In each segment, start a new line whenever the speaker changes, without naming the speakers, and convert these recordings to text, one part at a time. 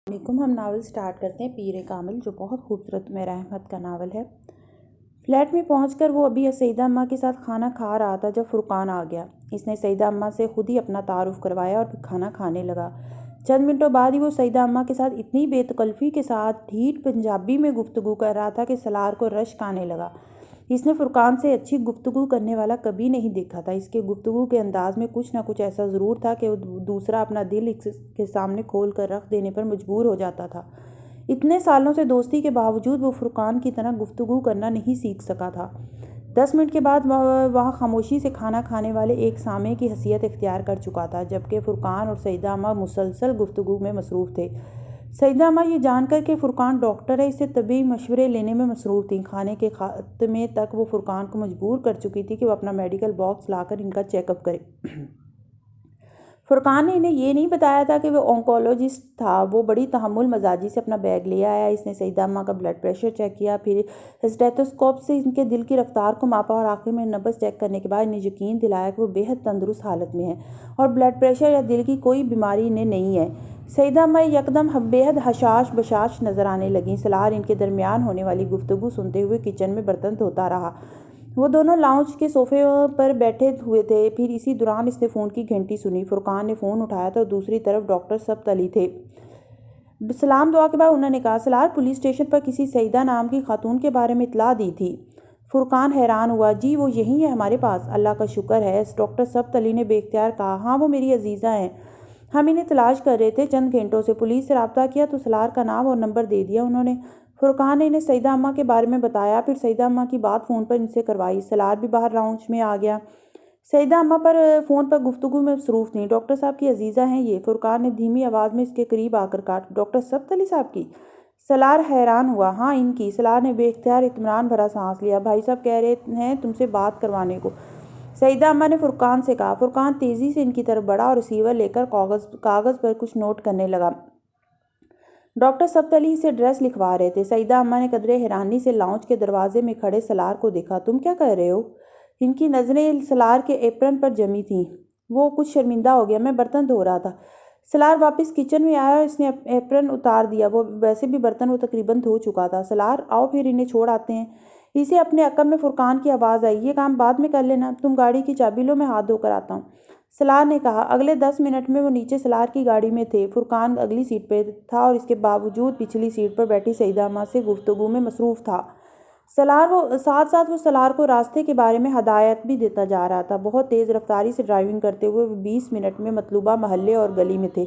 علیکم۔ ہم novel start کرتے ہیں پیر کامل، جو بہت خوبصورت عمیر احمد کا ناول ہے۔ فلیٹ میں پہنچ کر وہ ابھی سعیدہ اماں کے ساتھ کھانا کھا رہا تھا جب فرقان آ گیا۔ اس نے سعیدہ اماں سے خود ہی اپنا تعارف کروایا اور پھر کھانا کھانے لگا۔ چند منٹوں بعد ہی وہ سعیدہ اماں کے ساتھ اتنی بے تکلفی کے ساتھ ڈھیٹ پنجابی میں گفتگو کر رہا تھا کہ سالار کو رشک آنے لگا۔ اس نے فرقان سے اچھی گفتگو کرنے والا کبھی نہیں دیکھا تھا۔ اس کے گفتگو کے انداز میں کچھ نہ کچھ ایسا ضرور تھا کہ وہ دوسرا اپنا دل اس کے سامنے کھول کر رکھ دینے پر مجبور ہو جاتا تھا۔ اتنے سالوں سے دوستی کے باوجود وہ فرقان کی طرح گفتگو کرنا نہیں سیکھ سکا تھا۔ 10 منٹ کے بعد وہاں خاموشی سے کھانا کھانے والے ایک سامع کی حیثیت اختیار کر چکا تھا، جبکہ فرقان اور سعیدہ اماں مسلسل گفتگو میں مصروف تھے۔ سعیدہ اماں یہ جان کر کہ فرقان ڈاکٹر ہے، اس سے طبی مشورے لینے میں مصروف تھیں۔ کھانے کے خاتمے تک وہ فرقان کو مجبور کر چکی تھی کہ وہ اپنا میڈیکل باکس لا کر ان کا چیک اپ کرے۔ فرقان نے انہیں یہ نہیں بتایا تھا کہ وہ آنکولوجسٹ تھا۔ وہ بڑی تحمل مزاجی سے اپنا بیگ لے آیا۔ اس نے سعیدہ اماں کا بلڈ پریشر چیک کیا، پھر اسٹیتھوسکوپ سے ان کے دل کی رفتار کو ماپا اور آخر میں نبض چیک کرنے کے بعد انہیں یقین دلایا کہ وہ بے حد تندرست حالت میں ہیں اور بلڈ پریشر یا دل کی کوئی بیماری انہیں نہیں ہے۔ سعیدہ اماں یکدم بے حد حشاش بشاش نظر آنے لگیں۔ سالار ان کے درمیان ہونے والی گفتگو سنتے ہوئے کچن میں برتن دھوتا رہا۔ وہ دونوں لاؤنج کے صوفے پر بیٹھے ہوئے تھے۔ پھر اسی دوران اس نے فون کی گھنٹی سنی۔ فرقان نے فون اٹھایا تو دوسری طرف ڈاکٹر سبت علی تھے۔ سلام دعا کے بعد انہوں نے کہا، سالار پولیس اسٹیشن پر کسی سعیدہ نام کی خاتون کے بارے میں اطلاع دی تھی۔ فرقان حیران ہوا، جی وہ یہی ہے ہمارے پاس، اللہ کا شکر ہے، ڈاکٹر سبت علی نے بے اختیار کہا۔ ہاں وہ میری عزیزہ ہیں، ہم انہیں تلاش کر رہے تھے چند گھنٹوں سے۔ پولیس سے رابطہ کیا تو سالار کا نام اور نمبر دے دیا انہوں نے۔ فرقان نے انہیں سعیدہ اماں کے بارے میں بتایا، پھر سعیدہ اماں کی بات فون پر ان سے کروائی۔ سالار بھی باہر لاؤنج میں آ گیا۔ سعیدہ اماں فون پر گفتگو میں مصروف تھیں۔ ڈاکٹر صاحب کی عزیزہ ہیں یہ، فرقان نے دھیمی آواز میں اس کے قریب آ کر کہا۔ ڈاکٹر سبت علی صاحب کی؟ سالار حیران ہوا، ہاں ان کی۔ سالار نے بے اختیار اطمینان بھرا سانس لیا۔ بھائی صاحب کہہ رہے ہیں تم سے بات کروانے کو، سعیدہ اماں نے فرقان سے کہا۔ فرقان تیزی سے ان کی طرف بڑھا اور ریسیور لے کر کاغذ پر کچھ نوٹ کرنے لگا۔ ڈاکٹر سبت علی اسے ایڈریس لکھوا رہے تھے۔ سعیدہ اماں نے قدرے حیرانی سے لاؤنج کے دروازے میں کھڑے سالار کو دیکھا۔ تم کیا کر رہے ہو؟ ان کی نظریں سالار کے ایپرن پر جمی تھیں۔ وہ کچھ شرمندہ ہو گیا۔ میں برتن دھو رہا تھا۔ سالار واپس کچن میں آیا اور اس نے ایپرن اتار دیا۔ وہ ویسے بھی برتن وہ تقریباً دھو چکا تھا۔ سالار آؤ پھر انہیں چھوڑ آتے ہیں۔ اسے اپنے عقب میں فرقان کی آواز آئی، یہ کام بعد میں کر لینا، تم گاڑی کی چابی لو، میں ہاتھ دھو کر آتا ہوں، سالار نے کہا۔ اگلے 10 منٹ میں وہ نیچے سالار کی گاڑی میں تھے۔ فرقان اگلی سیٹ پہ تھا اور اس کے باوجود پچھلی سیٹ پر بیٹھی سعیدہ اماں سے گفتگو میں مصروف تھا۔ ساتھ ساتھ وہ سالار کو راستے کے بارے میں ہدایات بھی دیتا جا رہا تھا۔ بہت تیز رفتاری سے ڈرائیونگ کرتے ہوئے وہ 20 منٹ میں مطلوبہ محلے اور گلی میں تھے۔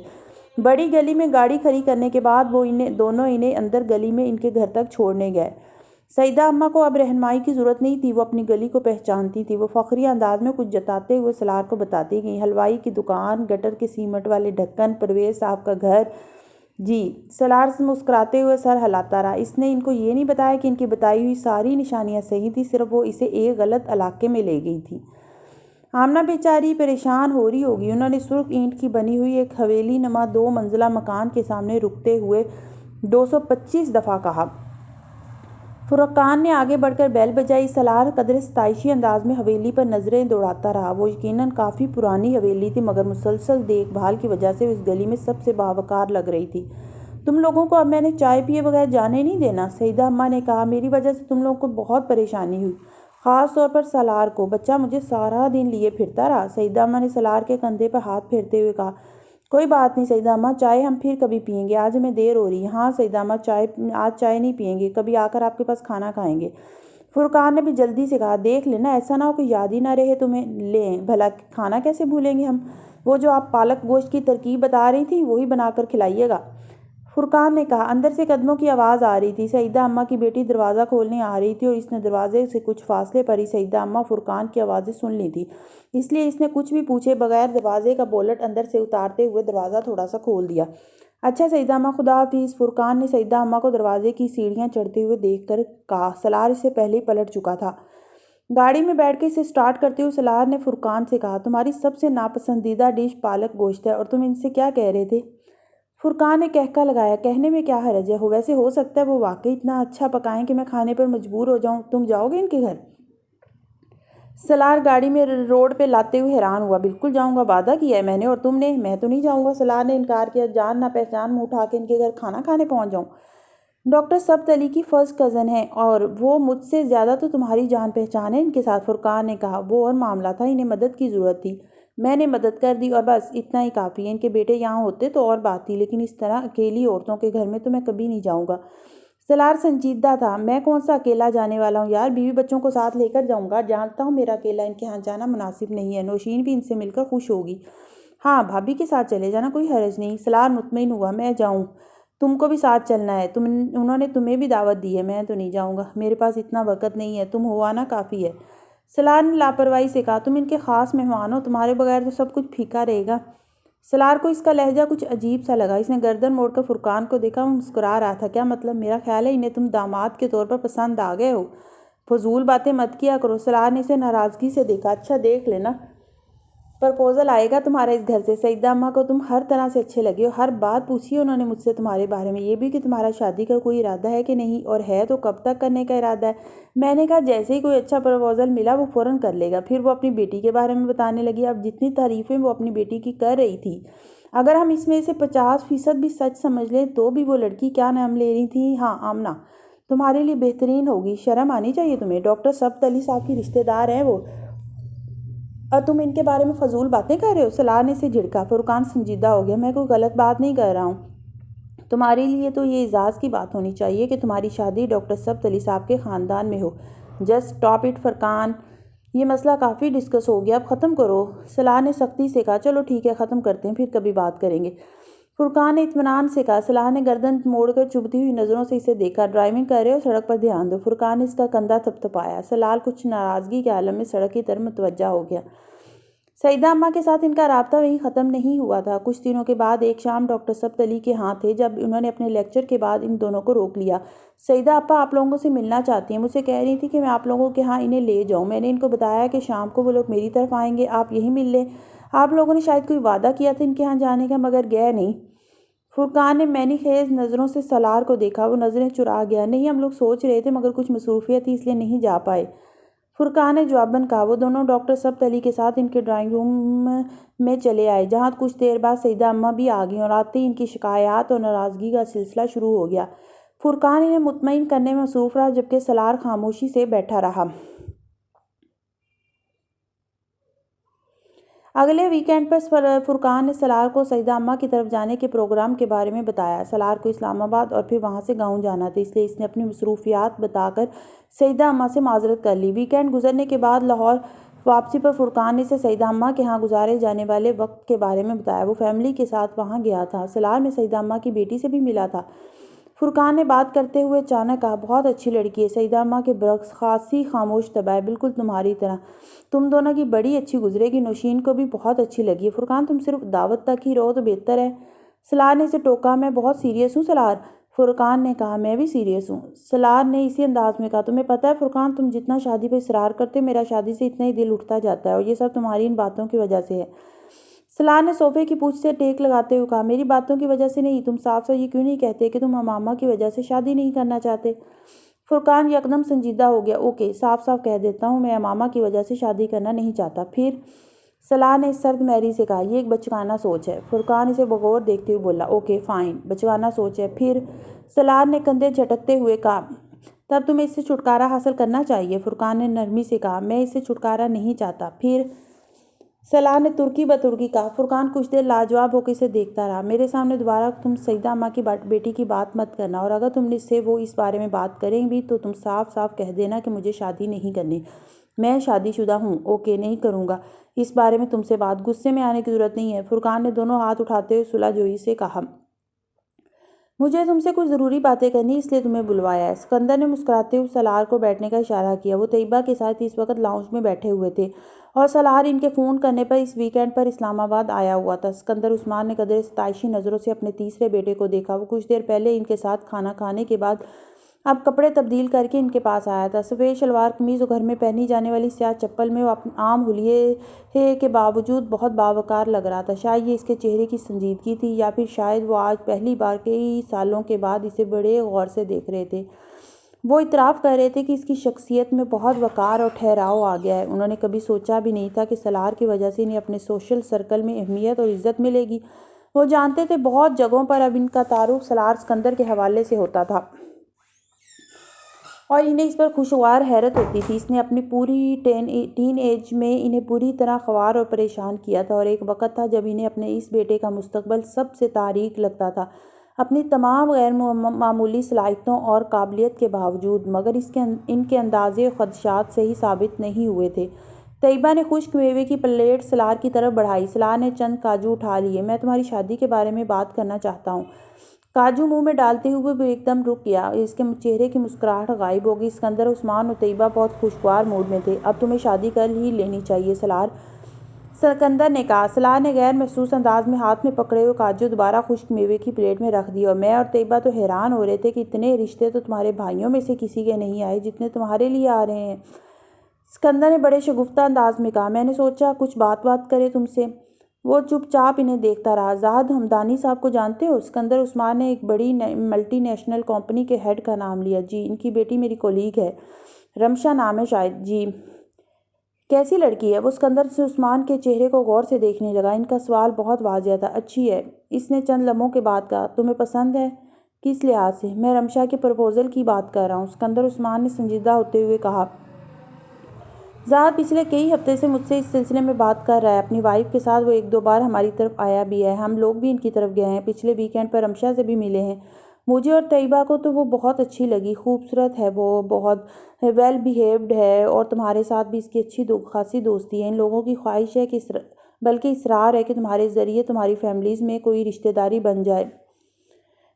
بڑی گلی میں گاڑی کھڑی کرنے کے بعد وہ دونوں انہیں اندر گلی میں ان کے گھر تک چھوڑنے گئے۔ سعیدہ اماں کو اب رہنمائی کی ضرورت نہیں تھی، وہ اپنی گلی کو پہچانتی تھی۔ وہ فخریہ انداز میں کچھ جتاتے ہوئے سالار کو بتاتی گئیں، حلوائی کی دکان، گٹر کے سیمنٹ والے ڈھکن، پرویز صاحب کا گھر۔ جی، سالار مسکراتے ہوئے سر ہلاتا رہا۔ اس نے ان کو یہ نہیں بتایا کہ ان کی بتائی ہوئی ساری نشانیاں صحیح تھیں، صرف وہ اسے ایک غلط علاقے میں لے گئی تھی۔ آمنہ بیچاری پریشان ہو رہی ہوگی، انہوں نے سرخ اینٹ کی بنی ہوئی ایک حویلی نما 2 منزلہ مکان کے سامنے رکتے ہوئے 225 دفعہ کہا۔ فرقان نے آگے بڑھ کر بیل بجائی۔ سالار قدرے ستائشی انداز میں حویلی پر نظریں دوڑاتا رہا۔ وہ یقیناً کافی پرانی حویلی تھی، مگر مسلسل دیکھ بھال کی وجہ سے اس گلی میں سب سے باوقار لگ رہی تھی۔ تم لوگوں کو اب میں نے چائے پیے بغیر جانے نہیں دینا، سعیدہ اماں نے کہا۔ میری وجہ سے تم لوگوں کو بہت پریشانی ہوئی، خاص طور پر سالار کو، بچہ مجھے سارا دن لیے پھرتا رہا، سعیدہ اماں نے سالار کے کندھے پر ہاتھ پھیرتے ہوئے کہا۔ کوئی بات نہیں سعیدہ اماں، چائے ہم پھر کبھی پئیں گے، آج ہمیں دیر ہو رہی ہے۔ ہاں سعیدہ اماں، آج چائے نہیں پئیں گے، کبھی آ کر آپ کے پاس کھانا کھائیں گے، فرقان نے بھی جلدی سے کہا۔ دیکھ لینا ایسا نہ ہو کہ یاد ہی نہ رہے تمہیں، لیں بھلا کھانا کیسے بھولیں گے ہم، وہ جو آپ پالک گوشت کی ترکیب بتا رہی تھیں وہی بنا کر کھلائیے گا، فرقان نے کہا۔ اندر سے قدموں کی آواز آ رہی تھی۔ سعیدہ اماں کی بیٹی دروازہ کھولنے آ رہی تھی اور اس نے دروازے سے کچھ فاصلے پر ہی سعیدہ اماں فرقان کی آوازیں سن لی تھی، اس لیے اس نے کچھ بھی پوچھے بغیر دروازے کا بولٹ اندر سے اتارتے ہوئے دروازہ تھوڑا سا کھول دیا۔ اچھا سعیدہ اماں، خدا حافظ، فرقان نے سعیدہ اماں کو دروازے کی سیڑھیاں چڑھتے ہوئے دیکھ کر کہا۔ سالار اس سے پہلے ہی پلٹ چکا تھا۔ گاڑی میں بیٹھ کے اسے سٹارٹ کرتے ہوئے سالار نے فرقان سے کہا، تمہاری سب سے ناپسندیدہ ڈش پالک گوشت ہے اور تم ان سے کیا کہہ رہے تھے؟ فرقان نے کہکا لگایا، کہنے میں کیا حرج ہے، ویسے ہو سکتا ہے وہ واقعی اتنا اچھا پکائیں کہ میں کھانے پر مجبور ہو جاؤں، تم جاؤ گے ان کے گھر؟ سلار گاڑی میں روڈ پہ لاتے ہوئے حیران ہوا۔ بالکل جاؤں گا، وعدہ کیا ہے میں نے، اور تم نے؟ میں تو نہیں جاؤں گا، سلار نے انکار کیا۔ جان نہ پہچان منہ اٹھا کے ان کے گھر کھانا کھانے پہنچ جاؤں؟ ڈاکٹر سبت علی کی فرسٹ کزن ہے، اور وہ مجھ سے زیادہ تو تمہاری جان پہچان ہے ان کے ساتھ، فرقان نے کہا۔ وہ اور معاملہ تھا، انہیں مدد کی ضرورت تھی، میں نے مدد کر دی، اور بس اتنا ہی کافی ہے۔ ان کے بیٹے یہاں ہوتے تو اور بات تھی، لیکن اس طرح اکیلی عورتوں کے گھر میں تو میں کبھی نہیں جاؤں گا۔ سلار سنجیدہ تھا۔ میں کون سا اکیلا جانے والا ہوں یار، بیوی بچوں کو ساتھ لے کر جاؤں گا۔ جانتا ہوں میرا اکیلا ان کے ہاں جانا مناسب نہیں ہے، نوشین بھی ان سے مل کر خوش ہوگی۔ ہاں بھابھی کے ساتھ چلے جانا، کوئی حرج نہیں۔ سلار مطمئن ہوا۔ میں جاؤں؟ تم کو بھی ساتھ چلنا ہے؟ انہوں نے تمہیں بھی دعوت دی ہے؟ میں تو نہیں جاؤں گا، میرے پاس اتنا وقت نہیں ہے، تم ہو آنا کافی ہے۔ سلار نے لاپرواہی سے کہا۔ تم ان کے خاص مہمان ہو، تمہارے بغیر تو سب کچھ پھیکا رہے گا۔ سلار کو اس کا لہجہ کچھ عجیب سا لگا۔ اس نے گردن موڑ کر فرقان کو دیکھا، وہ مسکرا رہا تھا۔ کیا مطلب؟ میرا خیال ہے انہیں تم داماد کے طور پر پسند آ گئے ہو۔ فضول باتیں مت کیا کرو۔ سلار نے اسے ناراضگی سے دیکھا۔ اچھا دیکھ لینا، پرپوزل آئے گا تمہارا اس گھر سے۔ سعیدہ اماں کو تم ہر طرح سے اچھے لگے ہو، ہر بات پوچھی انہوں نے مجھ سے تمہارے بارے میں، یہ بھی کہ تمہارا شادی کا کوئی ارادہ ہے کہ نہیں، اور ہے تو کب تک کرنے کا ارادہ ہے۔ میں نے کہا جیسے ہی کوئی اچھا پرپوزل ملا وہ فوراً کر لے گا۔ پھر وہ اپنی بیٹی کے بارے میں بتانے لگی۔ اب جتنی تعریفیں وہ اپنی بیٹی کی کر رہی تھی، اگر ہم اس میں سے 50% بھی سچ سمجھ لیں تو بھی وہ لڑکی کیا نام لے رہی تھی؟ ہاں آمنہ، تمہارے لیے بہترین ہوگی، شرم آنی چاہیے تمہیں، ڈاکٹر سبت علی صاحب کی رشتہ دار ہیں وہ، اور تم ان کے بارے میں فضول باتیں کر رہے ہو۔ سلار نے اسے جھڑکا۔ فرقان سنجیدہ ہو گیا۔ میں کوئی غلط بات نہیں کر رہا ہوں، تمہارے لیے تو یہ اعزاز کی بات ہونی چاہیے کہ تمہاری شادی ڈاکٹر سبت علی صاحب کے خاندان میں ہو۔ جسٹ اسٹاپ اٹ فرقان، یہ مسئلہ کافی ڈسکس ہو گیا، اب ختم کرو۔ سلار نے سختی سے کہا۔ چلو ٹھیک ہے، ختم کرتے ہیں، پھر کبھی بات کریں گے، فرقان نے اطمینان سے کہا۔ سلار نے گردن موڑ کر چبھتی ہوئی نظروں سے اسے دیکھا۔ ڈرائیونگ کر رہے ہو، سڑک پر دھیان دو۔ فرقان نے اس کا کندھا تھپتھپایا۔ سلار کچھ ناراضگی کے عالم میں سڑک کی طرف متوجہ ہو گیا۔ سعیدہ اماں کے ساتھ ان کا رابطہ وہیں ختم نہیں ہوا تھا۔ کچھ دنوں کے بعد ایک شام ڈاکٹر سبت علی کے ہاں تھے جب انہوں نے اپنے لیکچر کے بعد ان دونوں کو روک لیا۔ سعیدہ آپا آپ لوگوں سے ملنا چاہتی ہیں، مجھ سے کہہ رہی تھی کہ میں آپ لوگوں کے ہاں انہیں لے جاؤں۔ میں نے ان کو بتایا کہ شام کو وہ لوگ میری طرف آئیں گے، آپ یہیں مل لیں۔ آپ لوگوں نے شاید کوئی وعدہ کیا تھا ان کے ہاں جانے کا، مگر گئے نہیں۔ فرقان نے معنی خیز نظروں سے سلار کو دیکھا۔ وہ نظریں چرا گیا۔ نہیں، ہم لوگ سوچ رہے تھے مگر کچھ مصروفیت تھی اس لیے نہیں جا پائے، فرقان نے جواباً کہا۔ وہ دونوں ڈاکٹر سبت علی کے ساتھ ان کے ڈرائنگ روم میں چلے آئے، جہاں کچھ دیر بعد سعیدہ اماں بھی آ گئیں، اور آتے ہی ان کی شکایات اور ناراضگی کا سلسلہ شروع ہو گیا۔ فرقان انہیں مطمئن کرنے میں مصروف رہا، جبکہ سلار خاموشی سے بیٹھا رہا۔ اگلے ویکینڈ پر فرقان نے سلار کو سعیدہ اماں کی طرف جانے کے پروگرام کے بارے میں بتایا۔ سلار کو اسلام آباد اور پھر وہاں سے گاؤں جانا تھا، اس لیے اس نے اپنی مصروفیات بتا کر سعیدہ اماں سے معذرت کر لی۔ ویکینڈ گزرنے کے بعد لاہور واپسی پر فرقان نے اسے سعیدہ اماں کے ہاں گزارے جانے والے وقت کے بارے میں بتایا۔ وہ فیملی کے ساتھ وہاں گیا تھا۔ سلار نے سعیدہ اماں کی بیٹی سے بھی ملا تھا، فرقان نے بات کرتے ہوئے اچانک کہا۔ بہت اچھی لڑکی ہے، سعیدہ اماں کے برعکس خاصی خاموش طبع ہے، بالکل تمہاری طرح۔ تم دونوں کی بڑی اچھی گزرے گی، نوشین کو بھی بہت اچھی لگی ہے۔ فرقان تم صرف دعوت تک ہی رہو تو بہتر ہے، سلار نے اسے ٹوکا۔ میں بہت سیریس ہوں سلار، فرقان نے کہا۔ میں بھی سیریس ہوں، سلار نے اسی انداز میں کہا۔ تمہیں پتہ ہے فرقان، تم جتنا شادی پہ اصرار کرتے ہو میرا شادی سے اتنا ہی دل اٹھتا جاتا ہے، اور یہ سب تمہاری ان باتوں کی وجہ سے ہے۔ سلار نے صوفے کی پوچھ سے ٹیک لگاتے ہوئے کہا۔ میری باتوں کی وجہ سے نہیں، تم صاف صاف یہ کیوں نہیں کہتے کہ تم امامہ کی وجہ سے شادی نہیں کرنا چاہتے؟ فرقان یکدم سنجیدہ ہو گیا۔ اوکے، صاف صاف کہہ دیتا ہوں، میں امامہ کی وجہ سے شادی کرنا نہیں چاہتا۔ پھر سلار نے سرد مہری سے کہا۔ یہ ایک بچگانہ سوچ ہے، فرقان اسے بغور دیکھتے ہوئے بولا۔ اوکے فائن، بچگانہ سوچ ہے۔ پھر سلار نے کندھے جھٹکتے ہوئے کہا۔ تب تمہیں اس سے چھٹکارا حاصل کرنا چاہیے، فرقان نے نرمی سے کہا۔ میں اس سے چھٹکارا نہیں چاہتا۔ پھر سلار نے ترکی بترکی کہا۔ فرقان کچھ دیر لاجواب ہو کے اسے دیکھتا رہا۔ میرے سامنے دوبارہ تم سعیدہ اماں کی بیٹی کی بات مت کرنا، اور اگر تم نے سے وہ اس بارے میں بات کریں بھی تو تم صاف صاف کہہ دینا کہ مجھے شادی نہیں کرنی، میں شادی شدہ ہوں۔ اوکے، نہیں کروں گا اس بارے میں تم سے بات، غصے میں آنے کی ضرورت نہیں ہے، فرقان نے دونوں ہاتھ اٹھاتے ہوئے صلح جوئی سے کہا۔ مجھے تم سے کچھ ضروری باتیں کرنی، اس لیے تمہیں بلوایا ہے۔ اسکندر نے مسکراتے ہوئے سلار کو بیٹھنے کا اشارہ کیا۔ وہ طیبہ کے ساتھ اس وقت لاؤنج میں بیٹھے ہوئے تھے، اور سلار ان کے فون کرنے پر اس ویکینڈ پر اسلام آباد آیا ہوا تھا۔ اسکندر عثمان نے قدرے ستائشی نظروں سے اپنے تیسرے بیٹے کو دیکھا۔ وہ کچھ دیر پہلے ان کے ساتھ کھانا کھانے کے بعد اب کپڑے تبدیل کر کے ان کے پاس آیا تھا۔ سفید شلوار قمیض اور گھر میں پہنی جانے والی سیاہ چپل میں وہ عام حلیے کے باوجود بہت باوقار لگ رہا تھا۔ شاید یہ اس کے چہرے کی سنجیدگی تھی، یا پھر شاید وہ آج پہلی بار کئی سالوں کے بعد اسے بڑے غور سے دیکھ رہے تھے۔ وہ اعتراف کر رہے تھے کہ اس کی شخصیت میں بہت وقار اور ٹھہراؤ آ گیا ہے۔ انہوں نے کبھی سوچا بھی نہیں تھا کہ سالار کی وجہ سے انہیں اپنے سوشل سرکل میں اہمیت اور عزت ملے گی۔ وہ جانتے تھے بہت جگہوں پر اب ان کا تعارف سالار اسکندر کے حوالے سے ہوتا تھا اور انہیں اس پر خوشگوار حیرت ہوتی تھی۔ اس نے اپنی پوری ٹین ایج میں انہیں بری طرح خوار اور پریشان کیا تھا، اور ایک وقت تھا جب انہیں اپنے اس بیٹے کا مستقبل سب سے تاریک لگتا تھا، اپنی تمام غیر معمولی صلاحیتوں اور قابلیت کے باوجود، مگر ان کے اندازے خدشات صحیح ثابت نہیں ہوئے تھے۔ طیبہ نے خشک میوے کی پلیٹ سالار کی طرف بڑھائی۔ سالار نے چند کاجو اٹھا لیے۔ میں تمہاری شادی کے بارے میں بات کرنا چاہتا ہوں۔ کاجو منہ میں ڈالتے ہوئے وہ ایک دم رک گیا۔ اس کے چہرے کی مسکراہٹ غائب ہو گئی۔ اسکندر، عثمان اور طیبہ بہت خوشگوار موڈ میں تھے۔ اب تمہیں شادی کر ہی لینی چاہیے سالار، اسکندر نے کہا۔ سالار نے غیر محسوس انداز میں ہاتھ میں پکڑے ہوئے کاجو دوبارہ خشک میوے کی پلیٹ میں رکھ دیے، اور میں اور طیبہ تو حیران ہو رہے تھے کہ اتنے رشتے تو تمہارے بھائیوں میں سے کسی کے نہیں آئے جتنے تمہارے لیے آ رہے ہیں۔ اسکندر نے بڑے شگفتہ انداز میں کہا۔ میں نے سوچا کچھ بات کرے تم سے۔ وہ چپ چاپ انہیں دیکھتا رہا۔ زاہد ہمدانی صاحب کو جانتے ہو؟ اسکندر عثمان نے ایک بڑی ملٹی نیشنل کمپنی کے ہیڈ کا نام لیا۔ جی، ان کی بیٹی میری کولیگ ہے، رمشا نام ہے شاید۔ جی، کیسی لڑکی ہے وہ؟ اسکندر سے عثمان کے چہرے کو غور سے دیکھنے لگا۔ ان کا سوال بہت واضح تھا۔ اچھی ہے، اس نے چند لمحوں کے بعد کہا۔ تمہیں پسند ہے؟ کس لحاظ سے؟ میں رمشا کے پرپوزل کی بات کر رہا ہوں، اسکندر عثمان نے سنجیدہ ہوتے ہوئے کہا۔ زاہد پچھلے کئی ہفتے سے مجھ سے اس سلسلے میں بات کر رہا ہے۔ اپنی وائف کے ساتھ وہ ایک دو بار ہماری طرف آیا بھی ہے، ہم لوگ بھی ان کی طرف گئے ہیں، پچھلے ویکینڈ پر رمشا سے بھی ملے ہیں۔ مجھے اور طیبہ کو تو وہ بہت اچھی لگی، خوبصورت ہے، وہ بہت ویل بیہیوڈ ہے، اور تمہارے ساتھ بھی اس کی اچھی خاصی دوستی ہے۔ ان لوگوں کی خواہش ہے کہ بلکہ اصرار ہے کہ تمہارے ذریعے تمہاری فیملیز میں کوئی رشتہ داری بن جائے۔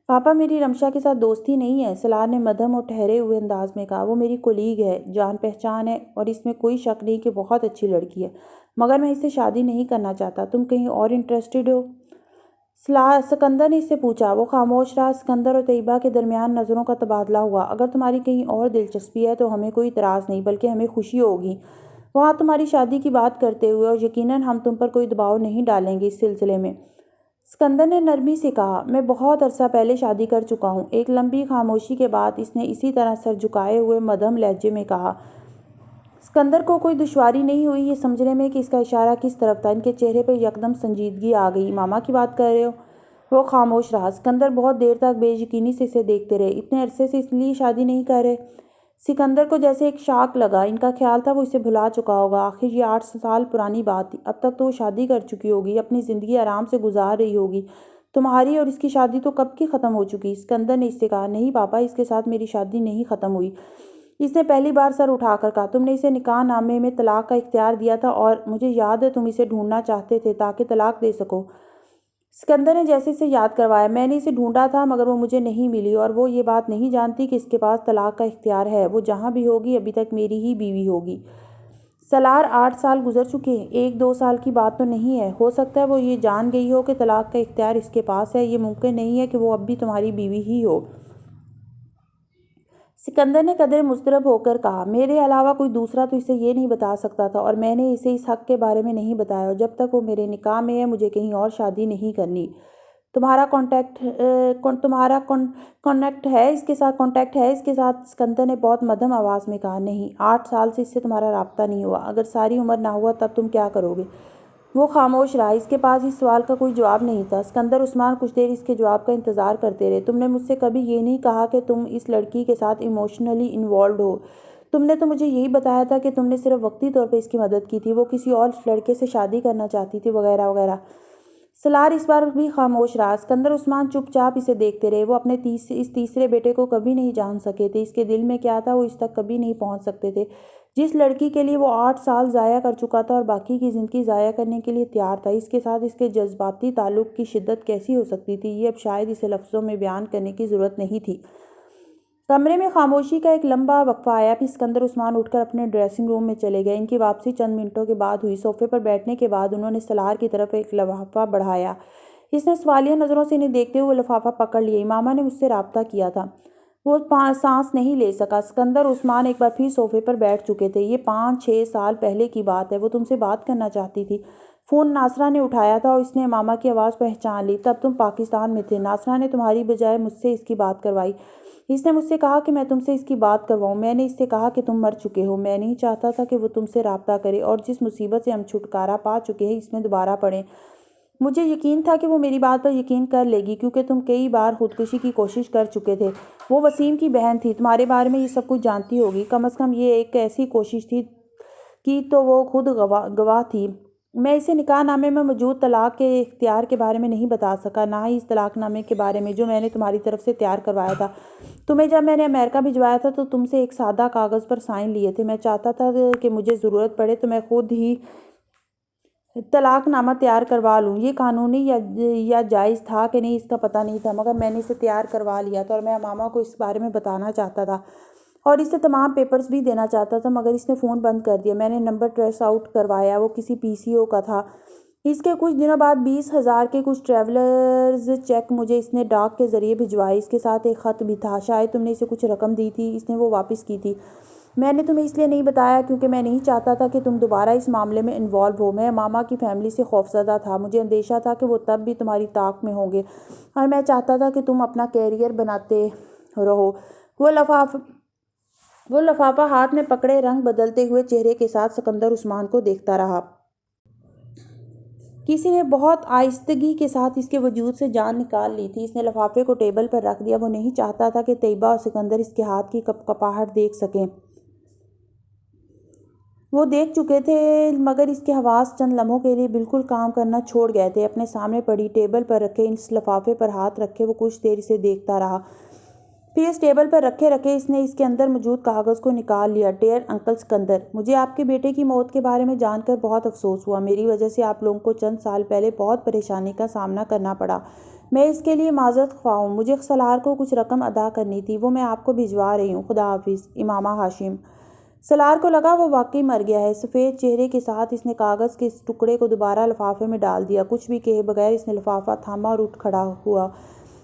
پاپا، میری رمشا کے ساتھ دوستی نہیں ہے، سالار نے مدھم اور ٹھہرے ہوئے انداز میں کہا۔ وہ میری کولیگ ہے، جان پہچان ہے، اور اس میں کوئی شک نہیں کہ بہت اچھی لڑکی ہے، مگر میں اس سے شادی نہیں کرنا چاہتا۔ تم کہیں اور انٹرسٹڈ ہو؟ اسکندر نے اس سے پوچھا۔ وہ خاموش رہا۔ اسکندر اور طیبہ کے درمیان نظروں کا تبادلہ ہوا۔ اگر تمہاری کہیں اور دلچسپی ہے تو ہمیں کوئی اعتراض نہیں، بلکہ ہمیں خوشی ہوگی وہاں تمہاری شادی کی بات کرتے ہوئے، اور یقیناً ہم تم پر کوئی دباؤ نہیں ڈالیں گے اس سلسلے میں۔ اسکندر نے نرمی سے کہا۔ میں بہت عرصہ پہلے شادی کر چکا ہوں۔ ایک لمبی خاموشی کے بعد اس نے اسی طرح سر جھکائے ہوئے مدھم لہجے میں کہا۔ اسکندر کو کوئی دشواری نہیں ہوئی یہ سمجھنے میں کہ اس کا اشارہ کس طرف تھا۔ ان کے چہرے پر یکدم سنجیدگی آ گئی۔ ماما کی بات کر رہے ہو؟ وہ خاموش رہا۔ اسکندر بہت دیر تک بے یقینی سے اسے دیکھتے رہے۔ اتنے عرصے سے اس لیے شادی نہیں کر رہے؟ سکندر کو جیسے ایک شاک لگا۔ ان کا خیال تھا وہ اسے بھلا چکا ہوگا، آخر یہ 8 سال پرانی بات تھی۔ اب تک تو وہ شادی کر چکی ہوگی، اپنی زندگی آرام سے گزار رہی ہوگی۔ تمہاری اور اس کی شادی تو کب کی ختم ہو چکی؟ اسکندر نے اس سے کہا۔ نہیں پاپا، اس کے ساتھ میری شادی نہیں ختم ہوئی۔ اس نے پہلی بار سر اٹھا کر کہا۔ تم نے اسے نکاح نامے میں طلاق کا اختیار دیا تھا، اور مجھے یاد ہے تم اسے ڈھونڈنا چاہتے تھے تاکہ طلاق دے سکو۔ اسکندر نے جیسے اسے یاد کروایا۔ میں نے اسے ڈھونڈا تھا، مگر وہ مجھے نہیں ملی، اور وہ یہ بات نہیں جانتی کہ اس کے پاس طلاق کا اختیار ہے۔ وہ جہاں بھی ہوگی ابھی تک میری ہی بیوی ہوگی۔ سالار، 8 سال گزر چکے ہیں، 1-2 سال کی بات تو نہیں ہے۔ ہو سکتا ہے وہ یہ جان گئی ہو کہ طلاق کا اختیار اس کے پاس ہے، یہ ممکن نہیں ہے کہ وہ اب بھی تمہاری بیوی ہی ہو۔ سکندر نے قدرے مضطرب ہو کر کہا۔ میرے علاوہ کوئی دوسرا تو اسے یہ نہیں بتا سکتا تھا، اور میں نے اسے اس حق کے بارے میں نہیں بتایا، اور جب تک وہ میرے نکاح میں ہے مجھے کہیں اور شادی نہیں کرنی۔ تمہارا کانٹیکٹ ہے اس کے ساتھ؟ اسکندر نے بہت مدھم آواز میں کہا۔ نہیں، 8 سال سے اس سے تمہارا رابطہ نہیں ہوا۔ اگر ساری عمر نہ ہوا تب تم کیا کرو گے؟ وہ خاموش رہا۔ اس کے پاس اس سوال کا کوئی جواب نہیں تھا۔ اسکندر عثمان کچھ دیر اس کے جواب کا انتظار کرتے رہے۔ تم نے مجھ سے کبھی یہ نہیں کہا کہ تم اس لڑکی کے ساتھ ایموشنلی انوالوڈ ہو؟ تم نے تو مجھے یہی بتایا تھا کہ تم نے صرف وقتی طور پہ اس کی مدد کی تھی، وہ کسی اور لڑکے سے شادی کرنا چاہتی تھی، وغیرہ وغیرہ۔ سالار اس بار بھی خاموش رہا۔ اسکندر عثمان چپ چاپ اسے دیکھتے رہے۔ وہ اپنے اس تیسرے بیٹے کو کبھی نہیں جان سکے تھے، اس کے دل میں کیا تھا وہ اس تک کبھی نہیں پہنچ سکتے تھے، جس لڑکی کے لیے وہ 8 سال ضائع کر چکا تھا اور باقی کی زندگی ضائع کرنے کے لیے تیار تھا۔ اس کے ساتھ اس کے جذباتی تعلق کی شدت کیسی ہو سکتی تھی، یہ اب شاید اسے لفظوں میں بیان کرنے کی ضرورت نہیں تھی۔ کمرے میں خاموشی کا ایک لمبا وقفہ آیا، پھر اسکندر عثمان اٹھ کر اپنے ڈریسنگ روم میں چلے گئے۔ ان کی واپسی چند منٹوں کے بعد ہوئی۔ صوفے پر بیٹھنے کے بعد انہوں نے سالار کی طرف ایک لفافہ بڑھایا۔ اس نے سوالیہ نظروں سے انہیں دیکھتے ہوئے لفافہ پکڑ لیا۔ ماما نے مجھ سے رابطہ کیا تھا۔ وہ سانس نہیں لے سکا۔ اسکندر عثمان ایک بار پھر صوفے پر بیٹھ چکے تھے۔ یہ 5-6 سال پہلے کی بات ہے، وہ تم سے بات کرنا چاہتی تھی۔ فون ناصرہ نے اٹھایا تھا اور اس نے امامہ کی آواز پہچان لی۔ تب تم پاکستان میں تھے۔ ناصرہ نے تمہاری بجائے مجھ سے اس کی بات کروائی۔ اس نے مجھ سے کہا کہ میں تم سے اس کی بات کرواؤں۔ میں نے اس سے کہا کہ تم مر چکے ہو۔ میں نہیں چاہتا تھا کہ وہ تم سے رابطہ کرے اور جس مصیبت سے ہم چھٹکارا پا چکے ہیں اس میں دوبارہ پڑیں۔ مجھے یقین تھا کہ وہ میری بات پر یقین کر لے گی کیونکہ تم کئی بار خودکشی کی کوشش کر چکے تھے۔ وہ وسیم کی بہن تھی، تمہارے بارے میں یہ سب کچھ جانتی ہوگی۔ کم از کم یہ ایک ایسی کوشش تھی کی تو وہ خود گواہ تھی۔ میں اسے نکاح نامے میں موجود طلاق کے اختیار کے بارے میں نہیں بتا سکا، نہ ہی اس طلاق نامے کے بارے میں جو میں نے تمہاری طرف سے تیار کروایا تھا۔ تمہیں جب میں نے امریکہ بھجوایا تھا تو تم سے ایک سادہ کاغذ پر سائن لیے تھے۔ میں چاہتا تھا کہ مجھے ضرورت پڑے تو میں خود ہی طلاق نامہ تیار کروا لوں۔ یہ قانونی یا جائز تھا کہ نہیں اس کا پتہ نہیں تھا، مگر میں نے اسے تیار کروا لیا تھا اور میں امامہ کو اس بارے میں بتانا چاہتا تھا اور اسے تمام پیپرز بھی دینا چاہتا تھا، مگر اس نے فون بند کر دیا۔ میں نے نمبر ٹریس آؤٹ کروایا، وہ کسی PCO کا تھا۔ اس کے کچھ دنوں بعد 20,000 کے کچھ ٹریولرز چیک مجھے اس نے ڈاک کے ذریعے بھجوائے۔ اس کے ساتھ ایک خط بھی تھا، شاید تم نے اسے کچھ رقم دی تھی، اس نے وہ واپس کی تھی۔ میں نے تمہیں اس لیے نہیں بتایا کیونکہ میں نہیں چاہتا تھا کہ تم دوبارہ اس معاملے میں انوالو ہو۔ میں امامہ کی فیملی سے خوفزدہ تھا، مجھے اندیشہ تھا کہ وہ تب بھی تمہاری طاق میں ہوں گے اور میں چاہتا تھا کہ تم اپنا کیریئر بناتے رہو۔ وہ لفافہ ہاتھ میں پکڑے رنگ بدلتے ہوئے چہرے کے ساتھ سکندر عثمان کو دیکھتا رہا۔ کسی نے بہت آہستگی کے ساتھ اس کے وجود سے جان نکال لی تھی۔ اس نے لفافے کو ٹیبل پر رکھ دیا۔ وہ نہیں چاہتا تھا کہ طیبہ اور سکندر اس کے ہاتھ کی کپکپاہٹ دیکھ سکیں۔ وہ دیکھ چکے تھے مگر اس کے حواس چند لمحوں کے لیے بالکل کام کرنا چھوڑ گئے تھے۔ اپنے سامنے پڑی ٹیبل پر رکھے اس لفافے پر ہاتھ رکھے وہ کچھ دیر اسے دیکھتا رہا، پھر اس ٹیبل پر رکھے اس نے اس کے اندر موجود کاغذ کو نکال لیا۔ ڈیئر انکل سکندر، مجھے آپ کے بیٹے کی موت کے بارے میں جان کر بہت افسوس ہوا۔ میری وجہ سے آپ لوگوں کو چند سال پہلے بہت پریشانی کا سامنا کرنا پڑا۔ میں اس کے لیے معذرت خواہ ہوں۔ مجھے سالار کو کچھ رقم ادا کرنی تھی، وہ میں آپ کو بھجوا رہی ہوں۔ خدا حافظ، امامہ ہاشم۔ سالار کو لگا وہ واقعی مر گیا ہے۔ سفید چہرے کے ساتھ اس نے کاغذ کے اس ٹکڑے کو دوبارہ لفافے میں ڈال دیا۔ کچھ بھی کہے بغیر اس نے لفافہ تھاما اور اٹھ کھڑا ہوا۔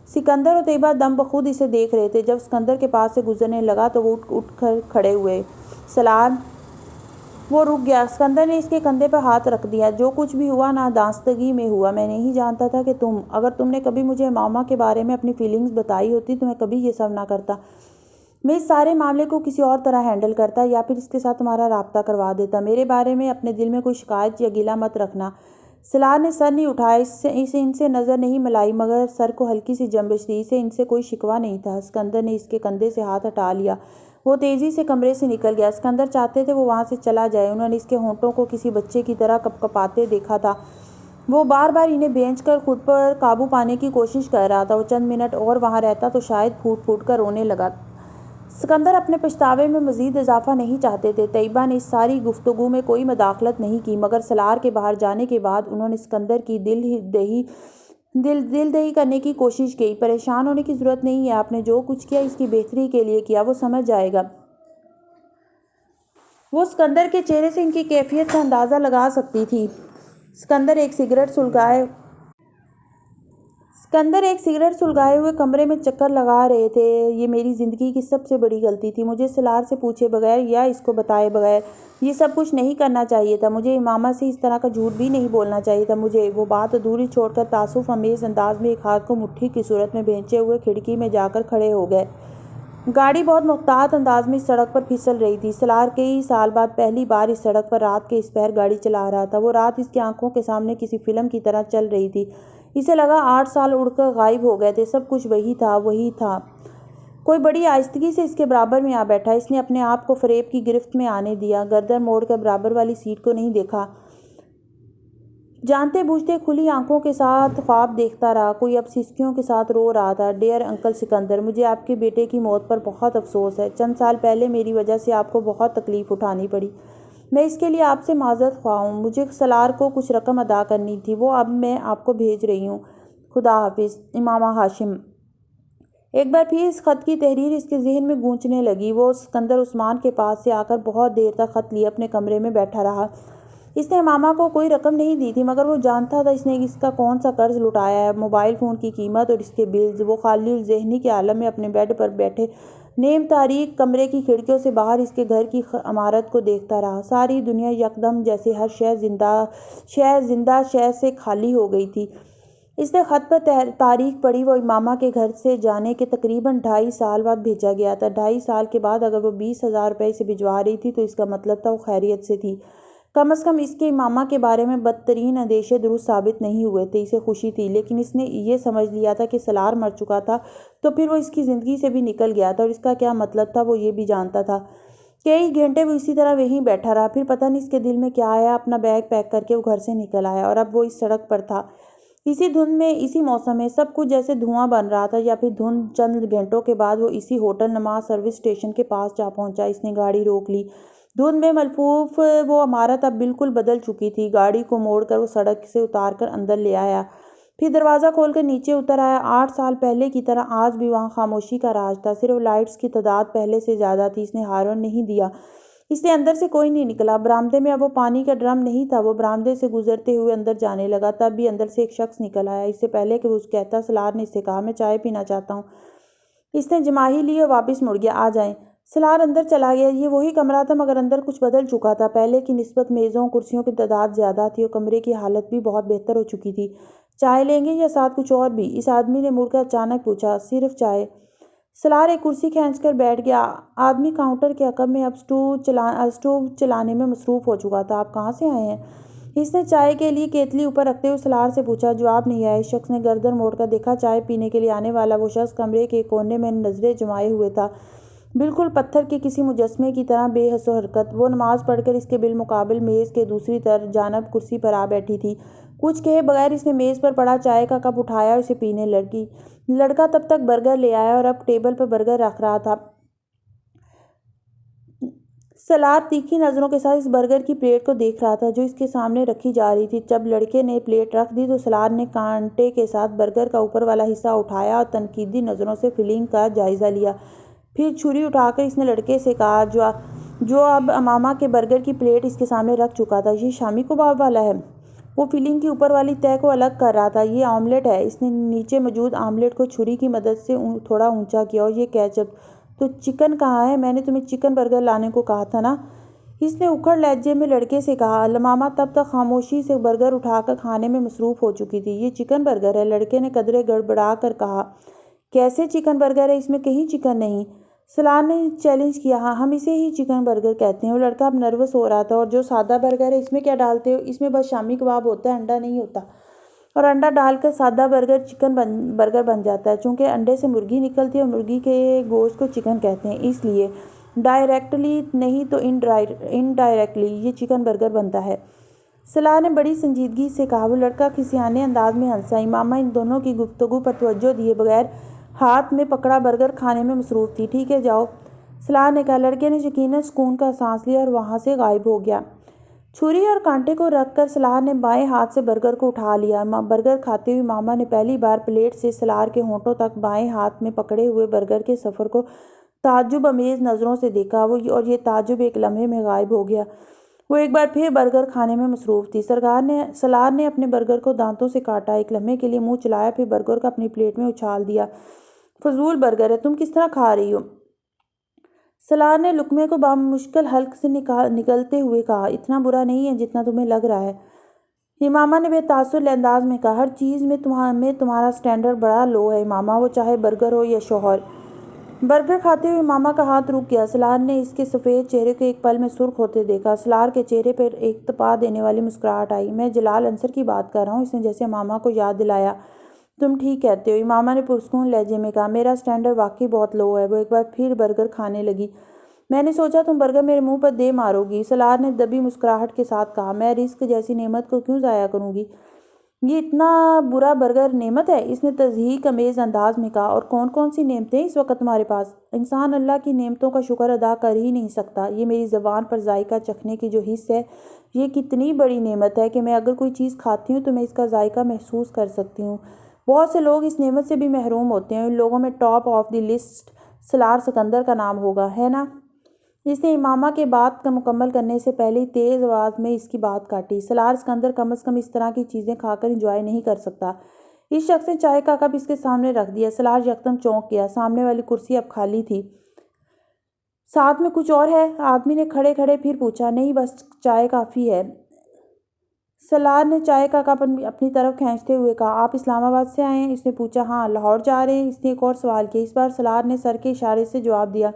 سکندر اور طیبہ دم بخود اسے دیکھ رہے تھے۔ جب سکندر کے پاس سے گزرنے لگا تو وہ اٹھ کر کھڑے ہوئے۔ سالار، وہ رک گیا۔ سکندر نے اس کے کندھے پر ہاتھ رکھ دیا۔ جو کچھ بھی ہوا نادانستگی میں ہوا۔ میں نہیں جانتا تھا کہ اگر تم نے کبھی مجھے امامہ کے بارے میں اپنی فیلنگز بتائی ہوتی تو میں کبھی یہ سب نہ کرتا۔ میں اس سارے معاملے کو کسی اور طرح ہینڈل کرتا یا پھر اس کے ساتھ تمہارا رابطہ کروا دیتا۔ میرے بارے میں اپنے دل میں کوئی شکایت یا گلہ مت رکھنا۔ سالار نے سر نہیں اٹھایا، اسے ان سے نظر نہیں ملائی مگر سر کو ہلکی سی جنبش دی۔ اسے ان سے کوئی شکوہ نہیں تھا۔ سکندر نے اس کے کندھے سے ہاتھ ہٹا لیا۔ وہ تیزی سے کمرے سے نکل گیا۔ سکندر چاہتے تھے وہ وہاں سے چلا جائے۔ انہوں نے اس کے ہونٹوں کو کسی بچے کی طرح کپکپاتے دیکھا تھا۔ وہ بار بار انہیں بھینچ کر خود پر قابو پانے کی کوشش کر رہا تھا۔ وہ چند منٹ اور وہاں رہتا تو شاید پھوٹ پھوٹ کر رونے لگا۔ سکندر اپنے پچھتاوے میں مزید اضافہ نہیں چاہتے تھے۔ طیبہ نے اس ساری گفتگو میں کوئی مداخلت نہیں کی مگر سالار کے باہر جانے کے بعد انہوں نے سکندر کی دل دہی کرنے کی کوشش کی۔ پریشان ہونے کی ضرورت نہیں ہے، آپ نے جو کچھ کیا اس کی بہتری کے لیے کیا، وہ سمجھ جائے گا۔ وہ سکندر کے چہرے سے ان کی کیفیت کا اندازہ لگا سکتی تھی۔ سکندر ایک سگریٹ سلگائے ہوئے کمرے میں چکر لگا رہے تھے۔ یہ میری زندگی کی سب سے بڑی غلطی تھی۔ مجھے سالار سے پوچھے بغیر یا اس کو بتائے بغیر یہ سب کچھ نہیں کرنا چاہیے تھا۔ مجھے امامہ سے اس طرح کا جھوٹ بھی نہیں بولنا چاہیے تھا۔ مجھے وہ بات ادھوری چھوڑ کر تعصب آمیز انداز میں ایک ہاتھ کو مٹھی کی صورت میں بھینچے ہوئے کھڑکی میں جا کر کھڑے ہو گئے۔ گاڑی بہت محتاط انداز میں اس سڑک پر پھسل رہی تھی۔ سالار کئی سال بعد پہلی بار اس سڑک پر رات کے اس پہر گاڑی چلا رہا تھا۔ وہ رات اس کی آنکھوں کے سامنے کسی فلم کی طرح چل رہی تھی۔ اسے لگا 8 سال اڑ کر غائب ہو گئے تھے۔ سب کچھ وہی تھا۔ کوئی بڑی آہستگی سے اس کے برابر میں آ بیٹھا۔ اس نے اپنے آپ کو فریب کی گرفت میں آنے دیا۔ گردن موڑ کر برابر والی سیٹ کو نہیں دیکھا۔ جانتے بوجھتے کھلی آنکھوں کے ساتھ خواب دیکھتا رہا۔ کوئی اب سسکیوں کے ساتھ رو رہا تھا۔ ڈیئر انکل سکندر، مجھے آپ کے بیٹے کی موت پر بہت افسوس ہے۔ چند سال پہلے میری وجہ سے آپ کو بہت تکلیف اٹھانی پڑی۔ میں اس کے لیے آپ سے معذرت خواہ ہوں۔ مجھے سالار کو کچھ رقم ادا کرنی تھی، وہ اب میں آپ کو بھیج رہی ہوں۔ خدا حافظ، امامہ ہاشم۔ ایک بار پھر اس خط کی تحریر اس کے ذہن میں گونجنے لگی۔ وہ سکندر عثمان کے پاس سے آ کر بہت دیر تک خط لیے اپنے کمرے میں بیٹھا رہا۔ اس نے امامہ کو کوئی رقم نہیں دی تھی مگر وہ جانتا تھا اس نے اس کا کون سا قرض لٹایا ہے، موبائل فون کی قیمت اور اس کے بلز۔ وہ خالی الذہنی کے عالم میں اپنے بیڈ پر بیٹھے نیم تاریک کمرے کی کھڑکیوں سے باہر اس کے گھر کی عمارت کو دیکھتا رہا۔ ساری دنیا یکدم جیسے ہر زندہ شے سے خالی ہو گئی تھی۔ اس نے خط پر تاریخ پڑھی، وہ امامہ کے گھر سے جانے کے تقریباً 2.5 سال بعد بھیجا گیا تھا۔ 2.5 سال کے بعد اگر وہ 20,000 روپے اسے بھجوا رہی تھی تو اس کا مطلب تھا وہ خیریت سے تھی۔ کم از کم اس کے امامہ کے بارے میں بدترین اندیشے درست ثابت نہیں ہوئے تھے۔ اسے خوشی تھی، لیکن اس نے یہ سمجھ لیا تھا کہ سلار مر چکا تھا تو پھر وہ اس کی زندگی سے بھی نکل گیا تھا، اور اس کا کیا مطلب تھا وہ یہ بھی جانتا تھا۔ کئی گھنٹے وہ اسی طرح وہیں بیٹھا رہا، پھر پتہ نہیں اس کے دل میں کیا آیا، اپنا بیگ پیک کر کے وہ گھر سے نکل آیا، اور اب وہ اس سڑک پر تھا، اسی دھند میں، اسی موسم میں، سب کچھ جیسے دھواں بن رہا تھا۔ یا پھر دھند چند گھنٹوں کے بعد وہ اسی ہوٹل نما سروس اسٹیشن کے پاس جا پہنچا۔ اس نے گاڑی روک لی۔ دھند میں ملفوف وہ عمارت اب بالکل بدل چکی تھی۔ گاڑی کو موڑ کر وہ سڑک سے اتار کر اندر لے آیا، پھر دروازہ کھول کر نیچے اتر آیا۔ 8 سال پہلے کی طرح آج بھی وہاں خاموشی کا راج تھا، صرف لائٹس کی تعداد پہلے سے زیادہ تھی۔ اس نے ہارن نہیں دیا، اس لیے اندر سے کوئی نہیں نکلا۔ برآمدے میں اب وہ پانی کا ڈرم نہیں تھا۔ وہ برآمدے سے گزرتے ہوئے اندر جانے لگا، تب بھی اندر سے ایک شخص نکل آیا۔ اس سے پہلے کہ وہ کہتا، سلار نے اس سے کہا، میں چائے پینا چاہتا ہوں۔ اس نے جماہی لی اور واپس مڑ گیا۔ آ جائیں۔ سلار اندر چلا گیا۔ یہ وہی کمرہ تھا، مگر اندر کچھ بدل چکا تھا۔ پہلے کی نسبت میزوں کرسیوں کی تعداد زیادہ تھی اور کمرے کی حالت بھی بہت بہتر ہو چکی تھی۔ چائے لیں گے یا ساتھ کچھ اور بھی؟ اس آدمی نے مڑ کر اچانک پوچھا۔ صرف چائے۔ سلار ایک کرسی کھینچ کر بیٹھ گیا۔ آدمی کاؤنٹر کے عقب میں اب اسٹوو چلانے میں مصروف ہو چکا تھا۔ آپ کہاں سے آئے ہیں؟ اس نے چائے کے لیے کیتلی اوپر رکھتے ہوئے سلار سے پوچھا۔ جواب نہیں آیا۔ اس شخص نے گردن موڑ کر دیکھا۔ چائے پینے کے لیے آنے والا وہ شخص کمرے کے کونے میں نظریں جمائے ہوئے تھا، بالکل پتھر کے کسی مجسمے کی طرح بے حس و حرکت۔ وہ نماز پڑھ کر اس کے بالمقابل میز کے دوسری جانب کرسی پر آ بیٹھی تھی۔ کچھ کہے بغیر اس نے میز پر پڑا چائے کا کپ اٹھایا اور اسے پینے لگی۔ لڑکا تب تک برگر لے آیا اور اب ٹیبل پر برگر رکھ رہا تھا۔ سلار تیکھی نظروں کے ساتھ اس برگر کی پلیٹ کو دیکھ رہا تھا جو اس کے سامنے رکھی جا رہی تھی۔ جب لڑکے نے پلیٹ رکھ دی تو سلار نے کانٹے کے ساتھ برگر کا اوپر والا حصہ اٹھایا اور تنقیدی نظروں سے فلنگ کا جائزہ لیا۔ پھر چھری اٹھا کر اس نے لڑکے سے کہا جو اب امامہ کے برگر کی پلیٹ اس کے سامنے رکھ چکا تھا، یہ شامی کباب والا ہے؟ وہ فلنگ کی اوپر والی تہہ کو الگ کر رہا تھا۔ یہ آملیٹ ہے۔ اس نے نیچے موجود آملیٹ کو چھری کی مدد سے تھوڑا اونچا کیا۔ اور یہ کیچپ؟ تو چکن کہاں ہے؟ میں نے تمہیں چکن برگر لانے کو کہا تھا نا؟ اس نے اکھڑ لہجے میں لڑکے سے کہا۔ امامہ تب تک خاموشی سے برگر اٹھا کر کھانے میں مصروف ہو چکی تھی۔ یہ چکن برگر ہے؟ لڑکے نے قدرے گڑبڑا کر کہا۔ کیسے چکن برگر ہے؟ اس میں کہیں چکن نہیں۔ سلار نے چیلنج کیا۔ ہاں، ہم اسے ہی چکن برگر کہتے ہیں۔ وہ لڑکا اب نروس ہو رہا تھا۔ اور جو سادہ برگر ہے اس میں کیا ڈالتے ہو؟ اس میں بس شامی کباب ہوتا ہے، انڈا نہیں ہوتا، اور انڈا ڈال کر سادہ برگر چکن برگر بن جاتا ہے۔ چونکہ انڈے سے مرغی نکلتی ہے اور مرغی کے گوشت کو چکن کہتے ہیں، اس لیے ڈائریکٹلی نہیں تو انڈائریکٹلی یہ چکن برگر بنتا ہے۔ سلار نے بڑی سنجیدگی سے کہا۔ وہ لڑکا کھسیانے انداز میں ہنسا۔ امامہ ان دونوں کی گفتگو پر توجہ دیے بغیر ہاتھ میں پکڑا برگر کھانے میں مصروف تھی۔ ٹھیک ہے، جاؤ، سلار نے کہا۔ لڑکے نے یقیناً سکون کا سانس لیا اور وہاں سے غائب ہو گیا۔ چھری اور کانٹے کو رکھ کر سلار نے بائیں ہاتھ سے برگر کو اٹھا لیا۔ برگر کھاتے ہوئے امامہ نے پہلی بار پلیٹ سے سلار کے ہونٹوں تک بائیں ہاتھ میں پکڑے ہوئے برگر کے سفر کو تعجب آمیز نظروں سے دیکھا، اور یہ تعجب ایک لمحے میں غائب ہو گیا۔ وہ ایک بار پھر برگر کھانے میں مصروف تھی۔ سلار نے اپنے برگر کو دانتوں سے کاٹا، ایک لمحے کے لیے منہ چلایا، پھر برگر کو اپنی پلیٹ میں اچھال دیا۔ فضول برگر ہے، تم کس طرح کھا رہی ہو؟ سلار نے لقمے کو بمشکل حلق سے نگلتے ہوئے کہا۔ اتنا برا نہیں ہے جتنا تمہیں لگ رہا ہے، امامہ نے بے تاثر انداز میں کہا۔ ہر چیز میں تمہارا سٹینڈرڈ بڑا لو ہے امامہ، وہ چاہے برگر ہو یا شوہر۔ برگر کھاتے ہوئے امامہ کا ہاتھ رک گیا۔ سلار نے اس کے سفید چہرے کو ایک پل میں سرخ ہوتے دیکھا۔ سلار کے چہرے پر ایک تپا دینے والی مسکراہٹ آئی۔ میں جلال انصر کی بات کر رہا ہوں، اس نے جیسے امامہ کو یاد دلایا۔ تم ٹھیک کہتے ہو، امامہ نے پرسکون لہجے میں کہا۔ میرا سٹینڈرڈ واقعی بہت لو ہے۔ وہ ایک بار پھر برگر کھانے لگی۔ میں نے سوچا تم برگر میرے منہ پر دے مارو گی، سلار نے دبی مسکراہٹ کے ساتھ کہا۔ میں رزق جیسی نعمت کو کیوں ضائع کروں گی؟ یہ اتنا برا برگر نعمت ہے؟ اس نے تضحیک آمیز انداز میں کہا۔ اور کون کون سی نعمتیں اس وقت تمہارے پاس؟ انسان اللہ کی نعمتوں کا شکر ادا کر ہی نہیں سکتا۔ یہ میری زبان پر ذائقہ چکھنے کی جو حس ہے، یہ کتنی بڑی نعمت ہے کہ میں اگر کوئی چیز کھاتی ہوں تو میں اس کا ذائقہ محسوس کر سکتی ہوں۔ بہت سے لوگ اس نعمت سے بھی محروم ہوتے ہیں۔ ان لوگوں میں ٹاپ آف دی لسٹ سلار سکندر کا نام ہوگا، ہے نا؟ اس نے امامہ کے بات کا مکمل کرنے سے پہلے تیز آواز میں اس کی بات کاٹی۔ سلار سکندر کم از کم اس طرح کی چیزیں کھا کر انجوائے نہیں کر سکتا۔ اس شخص نے چائے کا کپ اس کے سامنے رکھ دیا۔ سلار یکدم چونک گیا۔ سامنے والی کرسی اب خالی تھی۔ ساتھ میں کچھ اور ہے؟ آدمی نے کھڑے کھڑے پھر پوچھا۔ نہیں بس چائے کافی ہے، سلار نے چائے کا کپ اپنی طرف کھینچتے ہوئے کہا۔ آپ اسلام آباد سے آئے ہیں؟ اس نے پوچھا۔ ہاں، لاہور جا رہے ہیں؟ اس نے ایک اور سوال کیا۔ اس بار سلار نے سر کے اشارے سے جواب دیا۔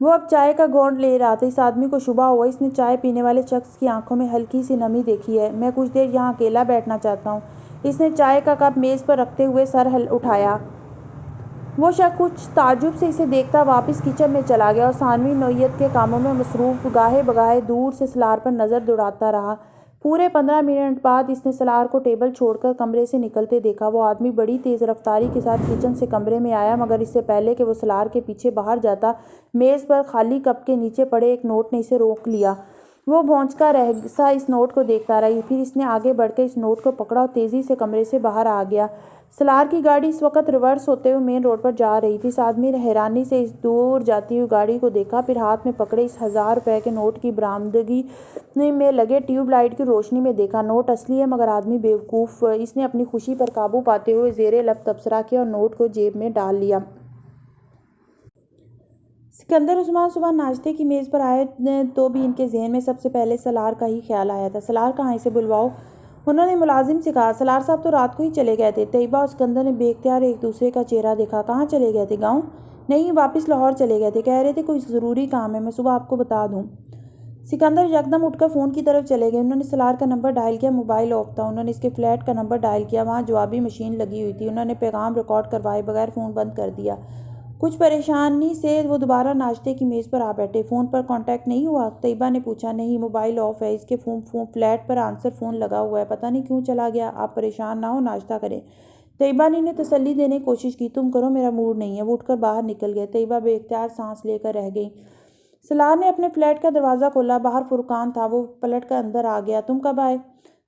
وہ اب چائے کا گھونٹ لے رہا تھا۔ اس آدمی کو شبہ ہوا، اس نے چائے پینے والے شخص کی آنکھوں میں ہلکی سی نمی دیکھی ہے۔ میں کچھ دیر یہاں اکیلا بیٹھنا چاہتا ہوں۔ اس نے چائے کا کپ میز پر رکھتے ہوئے سر اٹھایا۔ وہ شخص کچھ تعجب سے اسے دیکھتا واپس کچن میں چلا گیا اور ثانوی نوعیت کے کاموں میں مصروف گاہے بگاہے دور سے سلار پر نظر دوڑاتا رہا۔ پورے 15 منٹ بعد اس نے سلار کو ٹیبل چھوڑ کر کمرے سے نکلتے دیکھا۔ وہ آدمی بڑی تیز رفتاری کے ساتھ کچن سے کمرے میں آیا، مگر اس سے پہلے کہ وہ سلار کے پیچھے باہر جاتا، میز پر خالی کپ کے نیچے پڑے ایک نوٹ نے اسے روک لیا۔ وہ بھونچکا رہ سا اس نوٹ کو دیکھتا رہا، پھر اس نے آگے بڑھ کر اس نوٹ کو پکڑا اور تیزی سے کمرے سے باہر آ گیا۔ سلار کی گاڑی اس وقت ریورس ہوتے ہوئے مین روڈ پر جا رہی تھی۔ اس آدمی نے حیرانی سے اس دور جاتی ہوئی گاڑی کو دیکھا، پھر ہاتھ میں پکڑے اس 1000 روپے کے نوٹ کی برآمدگی میں لگے ٹیوب لائٹ کی روشنی میں دیکھا۔ نوٹ اصلی ہے، مگر آدمی بیوقوف۔ اس نے اپنی خوشی پر قابو پاتے ہوئے زیر لب تبصرہ کیا اور نوٹ کو جیب میں ڈال لیا۔ سکندر عثمان صبح ناشتے کی میز پر آئے تو بھی ان کے ذہن میں سب سے پہلے سلار کا ہی خیال آیا تھا۔ سلار کہاں؟ اسے بلواؤ، انہوں نے ملازم سے کہا۔ سلار صاحب تو رات کو ہی چلے گئے تھے۔ طیبہ اور سکندر نے بے اختیار ایک دوسرے کا چہرہ دیکھا۔ کہاں چلے گئے تھے؟ گاؤں؟ نہیں، واپس لاہور چلے گئے تھے، کہہ رہے تھے کوئی ضروری کام ہے، میں صبح آپ کو بتا دوں۔ سکندر یکدم اٹھ کر فون کی طرف چلے گئے۔ انہوں نے سلار کا نمبر ڈائل کیا، موبائل آف تھا۔ انہوں نے اس کے فلیٹ کا نمبر ڈائل کیا، وہاں جوابی مشین لگی ہوئی تھی۔ انہوں نے پیغام ریکارڈ کروائے بغیر فون بند کر دیا۔ کچھ پریشانی سے وہ دوبارہ ناشتے کی میز پر آ بیٹھے۔ فون پر کانٹیکٹ نہیں ہوا؟ طیبہ نے پوچھا۔ نہیں، موبائل آف ہے، اس کے فلیٹ پر آنسر فون لگا ہوا ہے، پتہ نہیں کیوں چلا گیا۔ آپ پریشان نہ ہو، ناشتہ کریں۔ طیبہ نے انہیں تسلی دینے کی کوشش کی۔ تم کرو، میرا موڈ نہیں ہے۔ وہ اٹھ کر باہر نکل گئے۔ طیبہ بے اختیار سانس لے کر رہ گئی۔ سلار نے اپنے فلیٹ کا دروازہ کھولا۔ باہر فرقان تھا۔ وہ پلٹ کر اندر آ گیا۔ تم کب آئے؟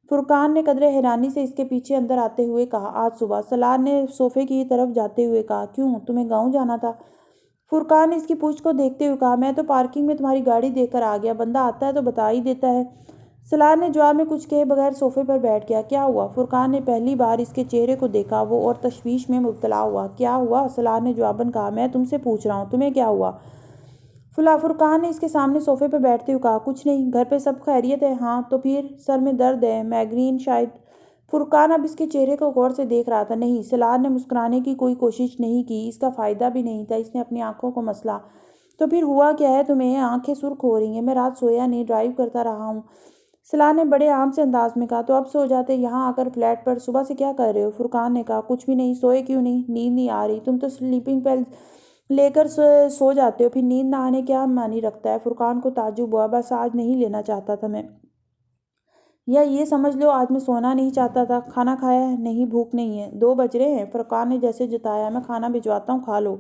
فرقان نے قدرے حیرانی سے اس کے پیچھے اندر آتے ہوئے کہا۔ آج صبح۔ سلار نے صوفے کی طرف جاتے ہوئے کہا۔ کیوں، تمہیں گاؤں جانا تھا؟ فرقان نے اس کی پشت کو دیکھتے ہوئے کہا۔ میں تو پارکنگ میں تمہاری گاڑی دیکھ کر آ گیا، بندہ آتا ہے تو بتا ہی دیتا ہے۔ سلار نے جواب میں کچھ کہے بغیر صوفے پر بیٹھ گیا۔ کیا ہوا؟ فرقان نے پہلی بار اس کے چہرے کو دیکھا، وہ اور تشویش میں مبتلا ہوا۔ کیا ہوا؟ سلار نے جواباً کہا۔ میں تم سے پوچھ رہا ہوں، تمہیں کیا ہوا؟ فرقان نے اس کے سامنے صوفے پر بیٹھتے ہوئے کہا۔ کچھ نہیں، گھر پہ سب خیریت ہے؟ ہاں، تو پھر سر میں درد ہے، میگرین شاید؟ فرقان اب اس کے چہرے کو غور سے دیکھ رہا تھا۔ نہیں۔ سلار نے مسکرانے کی کوئی کوشش نہیں کی، اس کا فائدہ بھی نہیں تھا۔ اس نے اپنی آنکھوں کو مسلا۔ تو پھر ہوا کیا ہے تمہیں؟ آنکھیں سرخ ہو رہی ہیں۔ میں رات سویا نہیں، ڈرائیو کرتا رہا ہوں۔ سلار نے بڑے عام سے انداز میں کہا۔ تو اب سو جاتے یہاں آ کر فلیٹ پر، صبح سے کیا کر رہے ہو؟ فرقان نے کہا۔ کچھ بھی نہیں۔ سوئے کیوں نہیں؟ نیند نہیں آ رہی؟ تم تو سلیپنگ پل لے کر سو جاتے ہو، پھر نیند نہ آنے کیا معنی رکھتا ہے؟ فرقان کو تعجب ہوا۔ بس آج نہیں لینا چاہتا تھا میں، یا یہ سمجھ لو آج میں سونا نہیں چاہتا تھا۔ کھانا کھایا ہے؟ نہیں، بھوک نہیں ہے۔ 2 بج رہے ہیں۔ فرقان نے جیسے جتایا۔ میں کھانا بھجواتا ہوں، کھا لو،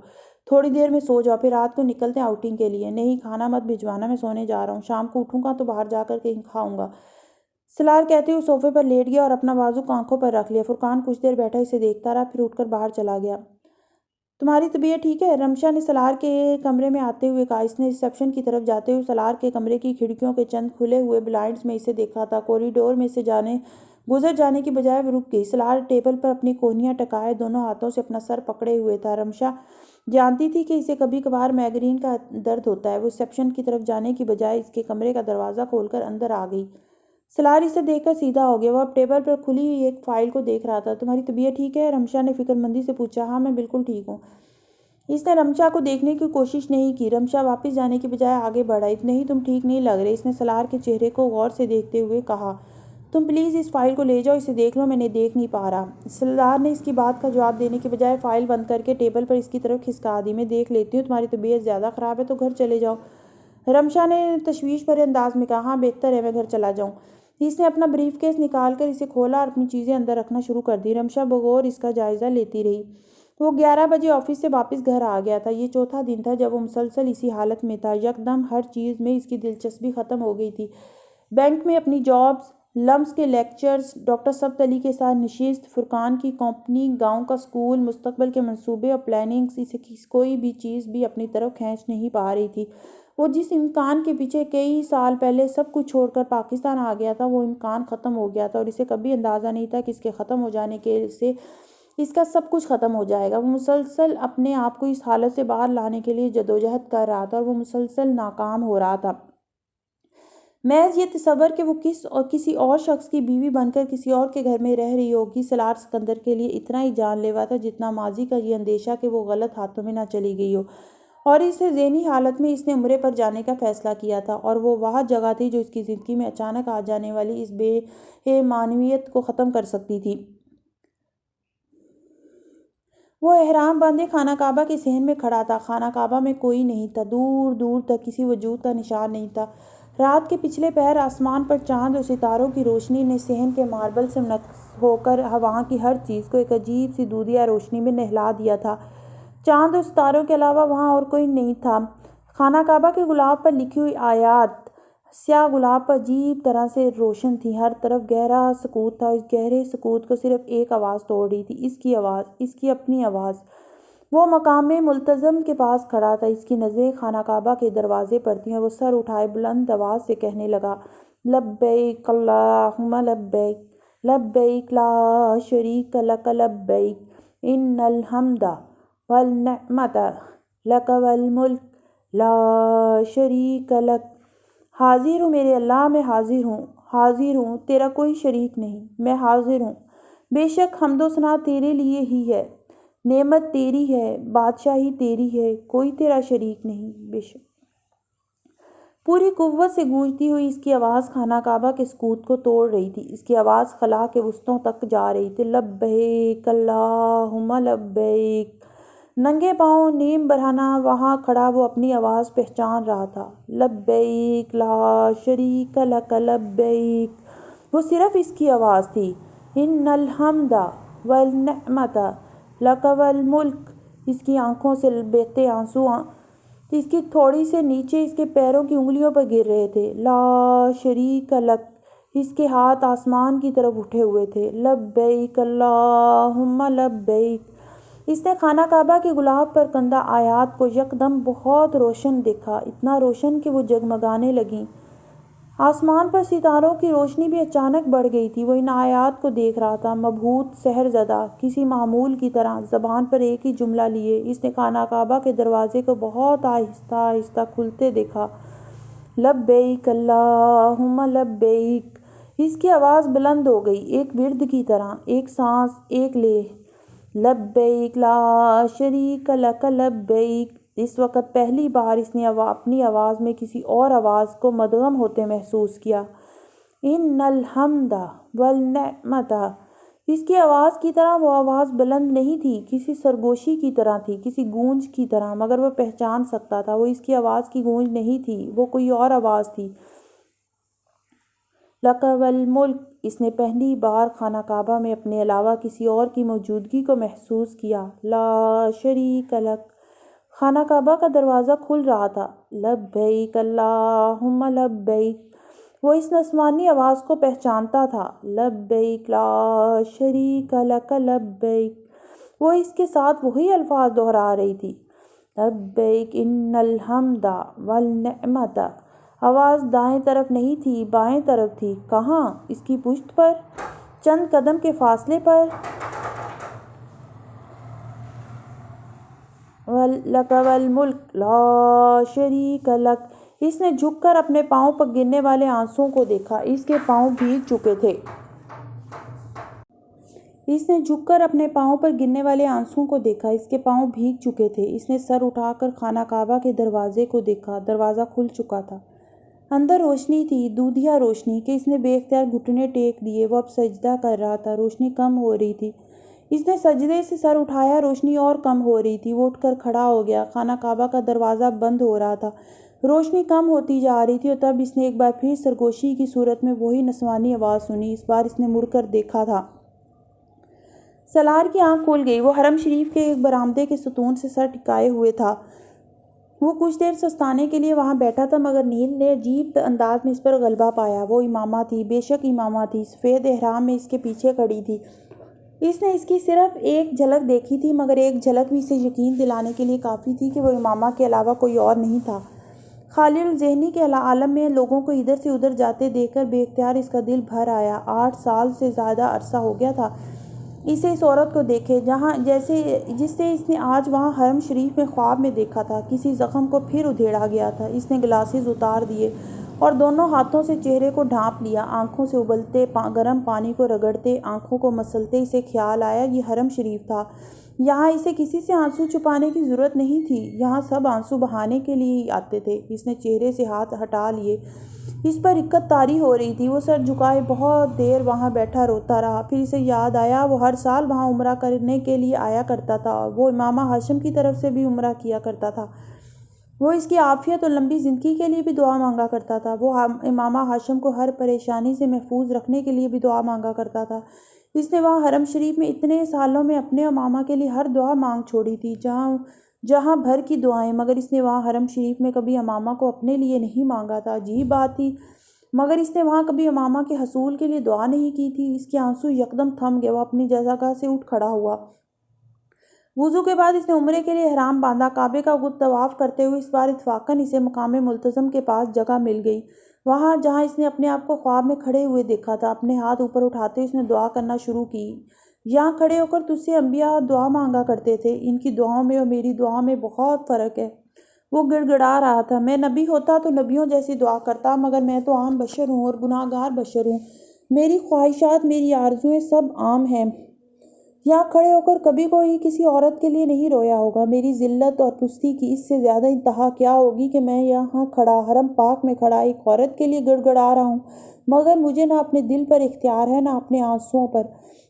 تھوڑی دیر میں سو جاؤ، پھر رات کو نکلتے ہیں آؤٹنگ کے لیے۔ نہیں، کھانا مت بھجوانا، میں سونے جا رہا ہوں، شام کو اٹھوں گا تو باہر جا کر کہیں کھاؤں گا۔ سلار کہتے ہوئے صوفے پر لیٹ گیا اور اپنا بازو آنکھوں پر رکھ لیا۔ فرقان کچھ دیر بیٹھا اسے دیکھتا رہا، پھر اٹھ کر باہر چلا گیا۔ تمہاری طبیعت ٹھیک ہے؟ رمشا نے سلار کے کمرے میں آتے ہوئے کہا۔ اس نے ریسیپشن کی طرف جاتے ہوئے سلار کے کمرے کی کھڑکیوں کے چند کھلے ہوئے بلائنڈز میں اسے دیکھا تھا۔ کوریڈور میں سے گزر جانے کی بجائے وہ رک گئی۔ سلار ٹیبل پر اپنی کونیاں ٹکائے دونوں ہاتھوں سے اپنا سر پکڑے ہوئے تھا۔ رمشا جانتی تھی کہ اسے کبھی کبھار میگرین کا درد ہوتا ہے۔ وہ ریسیپشن کی طرف جانے کی بجائے اس کے کمرے کا دروازہ کھول کر اندر آ گئی۔ سلار اسے دیکھ کر سیدھا ہو گیا۔ وہ اب ٹیبل پر کھلی ہوئی ایک فائل کو دیکھ رہا تھا۔ تمہاری طبیعت ٹھیک ہے؟ رمشا نے فکر مندی سے پوچھا۔ ہاں، میں بالکل ٹھیک ہوں۔ اس نے رمشا کو دیکھنے کی کوشش نہیں کی۔ رمشا واپس جانے کی بجائے آگے بڑھ آئی۔ نہیں، تم ٹھیک نہیں لگ رہے، اس نے سلار کے چہرے کو غور سے دیکھتے ہوئے کہا۔ تم پلیز اس فائل کو لے جاؤ، اسے دیکھ لو، میں نے دیکھ نہیں پا رہا۔ سلار نے اس کی بات کا جواب دینے کی بجائے فائل بند کر کے ٹیبل پر اس کی طرف کھسکا دی۔ میں دیکھ لیتی ہوں، تمہاری طبیعت زیادہ خراب ہے تو گھر چلے جاؤ۔ رمشا نے تشویش بھرے انداز میں کہا۔ ہاں، بہتر ہے میں گھر چلا جاؤں۔ اس نے اپنا بریف کیس نکال کر اسے کھولا اور اپنی چیزیں اندر رکھنا شروع کر دی۔ رمشا بغور اس کا جائزہ لیتی رہی۔ وہ 11 بجے آفس سے واپس گھر آ گیا تھا۔ یہ چوتھا دن تھا جب وہ مسلسل اسی حالت میں تھا۔ یکدم ہر چیز میں اس کی دلچسپی ختم ہو گئی تھی۔ بینک میں اپنی جابز، لمز کے لیکچرز، ڈاکٹر ثبت علی کے ساتھ نشست، فرقان کی کمپنی، گاؤں کا اسکول، مستقبل کے منصوبے اور پلاننگز، اسے کوئی بھی چیز بھی اپنی طرف کھینچ نہیں پا رہی تھی۔ وہ جس امکان کے پیچھے کئی سال پہلے سب کچھ چھوڑ کر پاکستان آ گیا تھا، وہ امکان ختم ہو گیا تھا اور اسے کبھی اندازہ نہیں تھا کہ اس کے ختم ہو جانے سے اس کا سب کچھ ختم ہو جائے گا۔ وہ مسلسل اپنے آپ کو اس حالت سے باہر لانے کے لیے جدوجہد کر رہا تھا اور وہ مسلسل ناکام ہو رہا تھا۔ محض یہ تصور کہ وہ کسی اور شخص کی بیوی بن کر کسی اور کے گھر میں رہ رہی ہوگی سالار سکندر کے لیے اتنا ہی جان لیوا تھا جتنا ماضی کا یہ اندیشہ کہ وہ غلط ہاتھوں میں نہ چلی گئی ہو، اور اس ذہنی حالت میں اس نے عمرے پر جانے کا فیصلہ کیا تھا، اور وہ جگہ تھی جو اس کی زندگی میں اچانک آ جانے والی اس بے معنویت کو ختم کر سکتی تھی۔ وہ احرام باندھے خانہ کعبہ کے صحن میں کھڑا تھا۔ خانہ کعبہ میں کوئی نہیں تھا، دور دور تک کسی وجود کا نشان نہیں تھا۔ رات کے پچھلے پہر آسمان پر چاند اور ستاروں کی روشنی نے صحن کے ماربل سے منعکس ہو کر وہاں کی ہر چیز کو ایک عجیب سی دودھیا روشنی میں نہلا دیا تھا۔ چاند اور ستاروں کے علاوہ وہاں اور کوئی نہیں تھا۔ خانہ کعبہ کے غلاف پر لکھی ہوئی آیات سیاہ غلاف پر عجیب طرح سے روشن تھیں۔ ہر طرف گہرا سکوت تھا، اس گہرے سکوت کو صرف ایک آواز توڑ رہی تھی، اس کی آواز، اس کی اپنی آواز۔ وہ مقام ملتزم کے پاس کھڑا تھا، اس کی نظریں خانہ کعبہ کے دروازے پر تھیں، اور وہ سر اٹھائے بلند آواز سے کہنے لگا، لبیک اللہم لبیک، لبیک لا شریک لک لبیک، ان الحمد والنعمت لک والملک لا شریک لک۔ حاضر ہوں میرے اللہ، میں حاضر ہوں، تیرا کوئی شریک نہیں، میں حاضر ہوں۔ بے شک حمد و ثنا تیرے لیے ہی ہے، نعمت تیری ہے، بادشاہی تیری ہے، کوئی تیرا شریک نہیں، بے شک۔ پوری قوت سے گونجتی ہوئی اس کی آواز خانہ کعبہ کے سکوت کو توڑ رہی تھی، اس کی آواز خلا کے وسطوں تک جا رہی تھی، لبیک اللہم لبیک۔ ننگے پاؤں نیم برہنہ وہاں کھڑا وہ اپنی آواز پہچان رہا تھا، لبیک لا شریک لک لبیک۔ وہ صرف اس کی آواز تھی، ان الحمد والنعمت لک والملک۔ اس کی آنکھوں سے بہتے آنسو اس کی تھوڑی سے نیچے اس کے پیروں کی انگلیوں پر گر رہے تھے، لا شریک لک۔ اس کے ہاتھ آسمان کی طرف اٹھے ہوئے تھے، لبیک اللہم لبیک۔ اس نے خانہ کعبہ کے غلاف پر کندہ آیات کو یکدم بہت روشن دیکھا، اتنا روشن کہ وہ جگمگانے لگیں۔ آسمان پر ستاروں کی روشنی بھی اچانک بڑھ گئی تھی۔ وہ ان آیات کو دیکھ رہا تھا، مبہوت، سحر زدہ، کسی معمول کی طرح، زبان پر ایک ہی جملہ لیے۔ اس نے خانہ کعبہ کے دروازے کو بہت آہستہ آہستہ کھلتے دیکھا، لبیک اللہم لبیک۔ اس کی آواز بلند ہو گئی، ایک ورد کی طرح، ایک سانس، ایک لے، لبیک لا شریک لک لبیک۔ اس وقت پہلی بار اس نے اپنی آواز میں کسی اور آواز کو مدغم ہوتے محسوس کیا، ان الحمد والنعمت۔ اس کی آواز کی طرح وہ آواز بلند نہیں تھی، کسی سرگوشی کی طرح تھی، کسی گونج کی طرح، مگر وہ پہچان سکتا تھا وہ اس کی آواز کی گونج نہیں تھی، وہ کوئی اور آواز تھی، لک والملک۔ اس نے پہلی بار خانہ کعبہ میں اپنے علاوہ کسی اور کی موجودگی کو محسوس کیا، لا شریک لک۔ خانہ کعبہ کا دروازہ کھل رہا تھا، لبیک اللہم لبیک۔ وہ اس نسوانی آواز کو پہچانتا تھا، لبیک لا شریک لک لبیک۔ وہ اس کے ساتھ وہی الفاظ دہرا رہی تھی، لبیک ان الحمد والنعمت۔ آواز دائیں طرف نہیں تھی، بائیں طرف تھی۔ کہاں؟ اس کی پشت پر، چند قدم کے فاصلے پر، لک والملک لا شریک لک۔ اس نے جھک کر اپنے پاؤں پر گرنے والے آنسوؤں کو دیکھا، اس کے پاؤں بھیگ چکے تھے۔ اس نے جھک کر اپنے پاؤں پر گرنے والے آنسوؤں کو دیکھا، اس کے پاؤں بھیگ چکے تھے۔ اس نے سر اٹھا کر خانہ کعبہ کے دروازے کو دیکھا، دروازہ کھل چکا تھا۔ اندر روشنی تھی، دودھیا روشنی کہ اس نے بے اختیار گھٹنے ٹیک دیے۔ وہ اب سجدہ کر رہا تھا، روشنی کم ہو رہی تھی۔ اس نے سجدے سے سر اٹھایا، روشنی اور کم ہو رہی تھی۔ وہ اٹھ کر کھڑا ہو گیا، خانہ کعبہ کا دروازہ بند ہو رہا تھا، روشنی کم ہوتی جا رہی تھی، اور تب اس نے ایک بار پھر سرگوشی کی صورت میں وہی نسوانی آواز سنی۔ اس بار اس نے مڑ کر دیکھا تھا۔ سالار کی آنکھ کھل گئی، وہ حرم شریف کے ایک برآمدے کے ستون سے سر ٹکائے ہوئے تھا۔ وہ کچھ دیر سستانے کے لیے وہاں بیٹھا تھا، مگر نیند نے عجیب انداز میں اس پر غلبہ پایا۔ وہ امامہ تھی، بے شک امامہ تھی، سفید احرام میں اس کے پیچھے کھڑی تھی۔ اس نے اس کی صرف ایک جھلک دیکھی تھی، مگر ایک جھلک بھی اسے یقین دلانے کے لیے کافی تھی کہ وہ امامہ کے علاوہ کوئی اور نہیں تھا۔ خالی الذہنی کے عالم میں لوگوں کو ادھر سے ادھر جاتے دیکھ کر بے اختیار اس کا دل بھر آیا۔ 8 سال سے زیادہ عرصہ ہو گیا تھا اسے اس عورت کو دیکھے جس سے اس نے آج وہاں حرم شریف میں خواب میں دیکھا تھا۔ کسی زخم کو پھر ادھیڑا گیا تھا۔ اس نے گلاسز اتار دیے اور دونوں ہاتھوں سے چہرے کو ڈھانپ لیا، آنکھوں سے ابلتے گرم پانی کو رگڑتے، آنکھوں کو مسلتے اسے خیال آیا یہ حرم شریف تھا۔ یہاں اسے کسی سے آنسو چھپانے کی ضرورت نہیں تھی، یہاں سب آنسو بہانے کے لیے ہی آتے تھے۔ اس نے چہرے سے ہاتھ ہٹا لیے، اس پر اکت طاری ہو رہی تھی۔ وہ سر جھکائے بہت دیر وہاں بیٹھا روتا رہا، پھر اسے یاد آیا وہ ہر سال وہاں عمرہ کرنے کے لیے آیا کرتا تھا، اور وہ امامہ ہاشم کی طرف سے بھی عمرہ کیا کرتا تھا۔ وہ اس کی عافیت اور لمبی زندگی کے لیے بھی دعا مانگا کرتا تھا۔ وہ امامہ ہاشم کو ہر پریشانی سے محفوظ رکھنے کے لیے بھی دعا مانگا کرتا تھا۔ اس نے وہاں حرم شریف میں اتنے سالوں میں اپنے امامہ کے لیے ہر دعا مانگ چھوڑی تھی، جہاں بھر کی دعائیں، مگر اس نے وہاں حرم شریف میں کبھی امامہ کو اپنے لیے نہیں مانگا تھا۔ عجیب بات تھی، مگر اس نے وہاں کبھی امامہ کے حصول کے لیے دعا نہیں کی تھی۔ اس کے آنسو یکدم تھم گئے، وہ اپنی جگہ سے اٹھ کھڑا ہوا۔ وضو کے بعد اس نے عمرے کے لیے احرام باندھا، کعبے کا گرد طواف کرتے ہوئے اس بار اتفاقاً اسے مقام ملتزم کے پاس جگہ مل گئی، وہاں جہاں اس نے اپنے آپ کو خواب میں کھڑے ہوئے دیکھا تھا۔ اپنے ہاتھ اوپر اٹھاتے اس نے دعا کرنا شروع کی۔ یہاں کھڑے ہو کر تجھ سے انبیاء دعا مانگا کرتے تھے، ان کی دعاؤں میں اور میری دعاؤں میں بہت فرق ہے۔ وہ گڑ گڑا رہا تھا، میں نبی ہوتا تو نبیوں جیسی دعا کرتا، مگر میں تو عام بشر ہوں اور گناہ گار بشر ہوں، میری خواہشات، میری آرزوئیں سب عام ہیں۔ یہاں کھڑے ہو کر کبھی کوئی کسی عورت کے لیے نہیں رویا ہوگا، میری ذلت اور پستی کی اس سے زیادہ انتہا کیا ہوگی کہ میں یہاں کھڑا، حرم پاک میں کھڑا، ایک عورت کے لیے گڑ گڑا رہا ہوں، مگر مجھے نہ اپنے دل پر اختیار ہے نہ اپنے آنسوؤں پر۔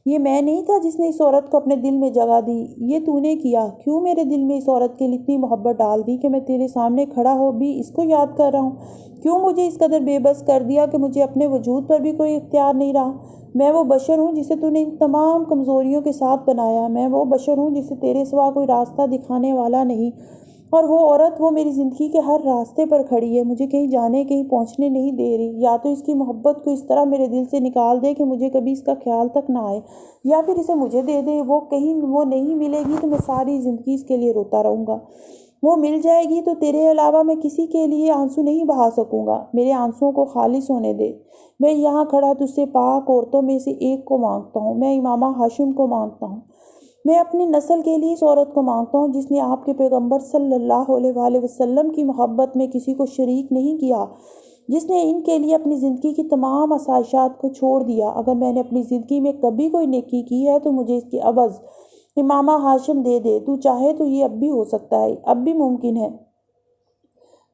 یہ میں نہیں تھا جس نے اس عورت کو اپنے دل میں جگہ دی، یہ تو نے کیا۔ کیوں میرے دل میں اس عورت کے لیے اتنی محبت ڈال دی کہ میں تیرے سامنے کھڑا ہو بھی اس کو یاد کر رہا ہوں؟ کیوں مجھے اس قدر بے بس کر دیا کہ مجھے اپنے وجود پر بھی کوئی اختیار نہیں رہا؟ میں وہ بشر ہوں جسے تو نے ان تمام کمزوریوں کے ساتھ بنایا، میں وہ بشر ہوں جسے تیرے سوا کوئی راستہ دکھانے والا نہیں، اور وہ عورت وہ میری زندگی کے ہر راستے پر کھڑی ہے، مجھے کہیں جانے کہیں پہنچنے نہیں دے رہی۔ یا تو اس کی محبت کو اس طرح میرے دل سے نکال دے کہ مجھے کبھی اس کا خیال تک نہ آئے، یا پھر اسے مجھے دے دے، وہ کہیں وہ نہیں ملے گی تو میں ساری زندگی اس کے لیے روتا رہوں گا۔ وہ مل جائے گی تو تیرے علاوہ میں کسی کے لیے آنسو نہیں بہا سکوں گا، میرے آنسوؤں کو خالص ہونے دے۔ میں یہاں کھڑا تجھ سے پاک عورتوں میں سے ایک کو مانگتا ہوں، میں امامہ ہاشم کو مانگتا ہوں، میں اپنی نسل کے لیے اس عورت کو مانگتا ہوں جس نے آپ کے پیغمبر صلی اللہ علیہ وآلہ وسلم کی محبت میں کسی کو شریک نہیں کیا، جس نے ان کے لیے اپنی زندگی کی تمام آسائشات کو چھوڑ دیا۔ اگر میں نے اپنی زندگی میں کبھی کوئی نیکی کی ہے تو مجھے اس کے عوض امامہ ہاشم دے دے، تو چاہے تو یہ اب بھی ہو سکتا ہے، اب بھی ممکن ہے۔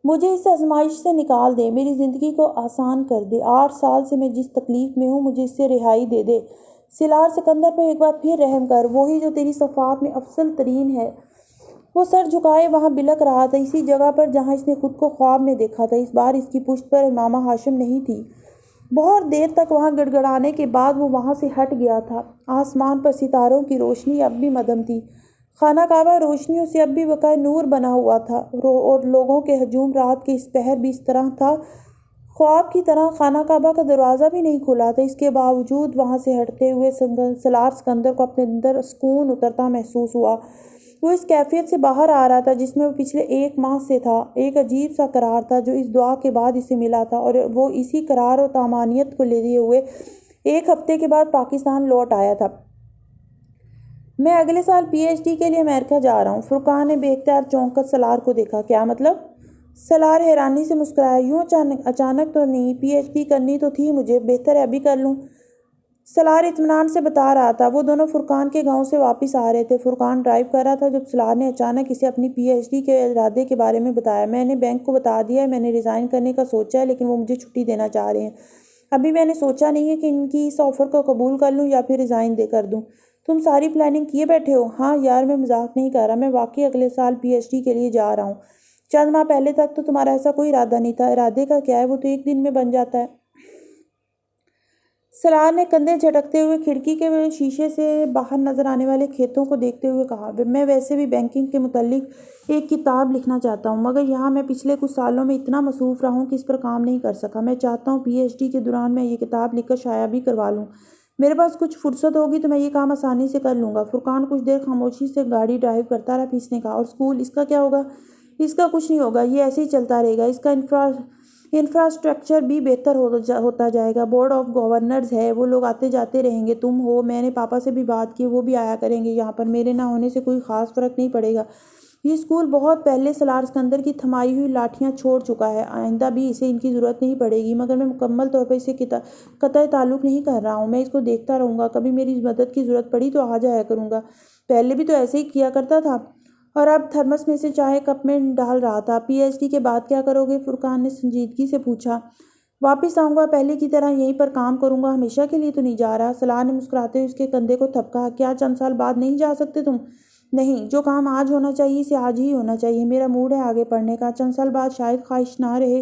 مجھے اس آزمائش سے نکال دے، میری زندگی کو آسان کر دے، 8 سال سے میں جس تکلیف میں ہوں مجھے اس سے رہائی دے دے۔ سالار سکندر پہ ایک بار پھر رحم کر، وہی جو تیری صفات میں افضل ترین ہے۔ وہ سر جھکائے وہاں بلک رہا تھا، اسی جگہ پر جہاں اس نے خود کو خواب میں دیکھا تھا۔ اس بار اس کی پشت پر امامہ ہاشم نہیں تھی۔ بہت دیر تک وہاں گڑ گڑانے کے بعد وہ وہاں سے ہٹ گیا تھا۔ آسمان پر ستاروں کی روشنی اب بھی مدھم تھی، خانہ کعبہ روشنیوں سے اب بھی بقائے نور بنا ہوا تھا، اور لوگوں کے ہجوم رات کے اس پہر بھی اس طرح تھا خواب کی طرح۔ خانہ کعبہ کا دروازہ بھی نہیں کھلا تھا، اس کے باوجود وہاں سے ہٹتے ہوئے سالار سکندر کو اپنے اندر سکون اترتا محسوس ہوا۔ وہ اس کیفیت سے باہر آ رہا تھا جس میں وہ پچھلے 1 ماہ سے تھا، ایک عجیب سا قرار تھا جو اس دعا کے بعد اسے ملا تھا، اور وہ اسی قرار اور طمانینت کو لیے ہوئے 1 ہفتے کے بعد پاکستان لوٹ آیا تھا۔ میں اگلے سال پی ایچ ڈی کے لیے امریکہ جا رہا ہوں۔ فرقان نے بے اختیار چونک کر سالار کو دیکھا۔ کیا مطلب؟ سالار حیرانی سے مسکرایا۔ یوں اچانک تو نہیں، پی ایچ ڈی کرنی تو تھی مجھے، بہتر ہے ابھی کر لوں۔ سالار اطمینان سے بتا رہا تھا۔ وہ دونوں فرقان کے گاؤں سے واپس آ رہے تھے۔ فرقان ڈرائیو کر رہا تھا جب سالار نے اچانک اسے اپنی پی ایچ ڈی کے ارادے کے بارے میں بتایا۔ میں نے بینک کو بتا دیا ہے، میں نے ریزائن کرنے کا سوچا ہے، لیکن وہ مجھے چھٹی دینا چاہ رہے ہیں۔ ابھی میں نے سوچا نہیں ہے کہ ان کی اس آفر کو قبول کر لوں یا پھر ریزائن کر دوں۔ تم ساری پلاننگ کیے بیٹھے ہو؟ ہاں یار، میں مذاق نہیں کر رہا، میں واقعی اگلے سال پی ایچ ڈی کے لیے جا رہا ہوں۔ چند ماہ پہلے تک تو تمہارا ایسا کوئی ارادہ نہیں تھا۔ ارادے کا کیا ہے، وہ تو ایک دن میں بن جاتا ہے۔ سالار نے کندھے جھٹکتے ہوئے کھڑکی کے شیشے سے باہر نظر آنے والے کھیتوں کو دیکھتے ہوئے کہا، میں ویسے بھی بینکنگ کے متعلق ایک کتاب لکھنا چاہتا ہوں، مگر یہاں میں پچھلے کچھ سالوں میں اتنا مصروف رہا ہوں کہ اس پر کام نہیں کر سکا۔ میں چاہتا ہوں پی ایچ ڈی کے دوران میں یہ کتاب لکھ کر شائع بھی کروا لوں۔ میرے پاس کچھ فرصت ہوگی تو میں یہ کام آسانی سے کر لوں گا۔ فرقان کچھ دیر خاموشی سے گاڑی ڈرائیو کرتا رہا، پھر اس نے کہا، اور اسکول، اس کا کیا ہوگا؟ اس کا کچھ نہیں ہوگا، یہ ایسے ہی چلتا رہے گا۔ اس کا انفراسٹرکچر بھی بہتر ہوتا جائے گا، بورڈ آف گورنرز ہے، وہ لوگ آتے جاتے رہیں گے، تم ہو، میں نے پاپا سے بھی بات کی، وہ بھی آیا کریں گے یہاں پر، میرے نہ ہونے سے کوئی خاص فرق نہیں پڑے گا۔ یہ اسکول بہت پہلے سالار سکندر کی تھمائی ہوئی لاٹھیاں چھوڑ چکا ہے، آئندہ بھی اسے ان کی ضرورت نہیں پڑے گی، مگر میں مکمل طور پر اسے قطع تعلق نہیں کر رہا ہوں، میں اس کو دیکھتا رہوں گا، کبھی میری مدد کی ضرورت پڑی تو آ جایا کروں گا، پہلے بھی تو ایسے ہی کیا کرتا تھا۔ اور اب تھرمس میں سے چائے کپ میں ڈال رہا تھا۔ پی ایچ ڈی کے بعد کیا کرو گے؟ فرقان نے سنجیدگی سے پوچھا۔ واپس آؤں گا، پہلے کی طرح یہیں پر کام کروں گا، ہمیشہ کے لیے تو نہیں جا رہا۔ سلار نے مسکراتے ہوئے اس کے کندھے کو تھپکا۔ کیا چند سال بعد نہیں جا سکتے تم؟ نہیں، جو کام آج ہونا چاہیے اسے آج ہی ہونا چاہیے، میرا موڈ ہے آگے پڑھنے کا، چند سال بعد شاید خواہش نہ رہے۔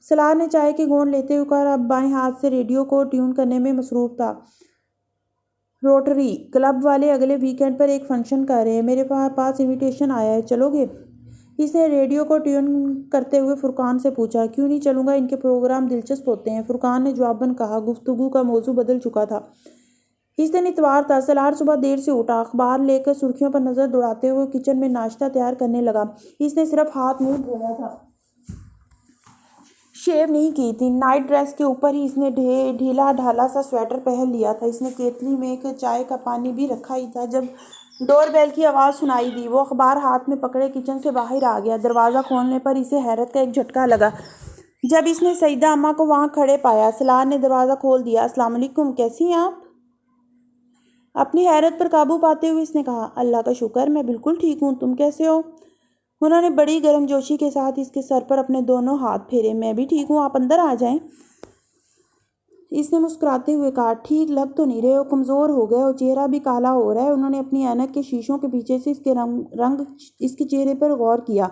سلار نے چائے کی گھونٹ لیتے ہوئے کہا، اب بائیں ہاتھ سے ریڈیو کو ٹیون کرنے میں مصروف تھا۔ روٹری کلب والے اگلے ویکینڈ پر ایک فنکشن کر رہے ہیں، میرے پاس انویٹیشن آیا ہے، چلو گے؟ اس نے ریڈیو کو ٹیون کرتے ہوئے فرقان سے پوچھا۔ کیوں نہیں چلوں گا، ان کے پروگرام دلچسپ ہوتے ہیں، فرقان نے جواباً کہا۔ گفتگو کا موضوع بدل چکا تھا۔ اس دن اتوار تھا۔ سالار صبح دیر سے اٹھا، اخبار لے کر سرخیوں پر نظر دوڑاتے ہوئے کچن میں ناشتہ تیار کرنے لگا۔ اس نے صرف ہاتھ منہ دھویا تھا، شیو نہیں کی تھی۔ نائٹ ڈریس کے اوپر ہی اس نے ڈھیلا ڈھالا سا سویٹر پہن لیا تھا۔ اس نے کیتلی میں ایک چائے کا پانی بھی رکھا ہی تھا جب ڈور بیل کی آواز سنائی دی۔ وہ اخبار ہاتھ میں پکڑے کچن سے باہر آ گیا۔ دروازہ کھولنے پر اسے حیرت کا ایک جھٹکا لگا جب اس نے سعیدہ اماں کو وہاں کھڑے پایا۔ سالار نے دروازہ کھول دیا۔ السلام علیکم، کیسی ہیں آپ؟ اپنی حیرت پر قابو پاتے ہوئے اس نے کہا، اللہ کا شکر، میں بالکل ٹھیک ہوں، تم کیسے ہو؟ انہوں نے بڑی گرم جوشی کے ساتھ اس کے سر پر اپنے دونوں ہاتھ پھیرے۔ میں بھی ٹھیک ہوں، آپ اندر آ جائیں۔ اس نے مسکراتے ہوئے کہا، ٹھیک لگ تو نہیں رہے ہو، کمزور ہو گئے ہو، چہرہ بھی کالا ہو رہا ہے۔ انہوں نے اپنی اینک کے شیشوں کے پیچھے سے اس کے چہرے پر غور کیا۔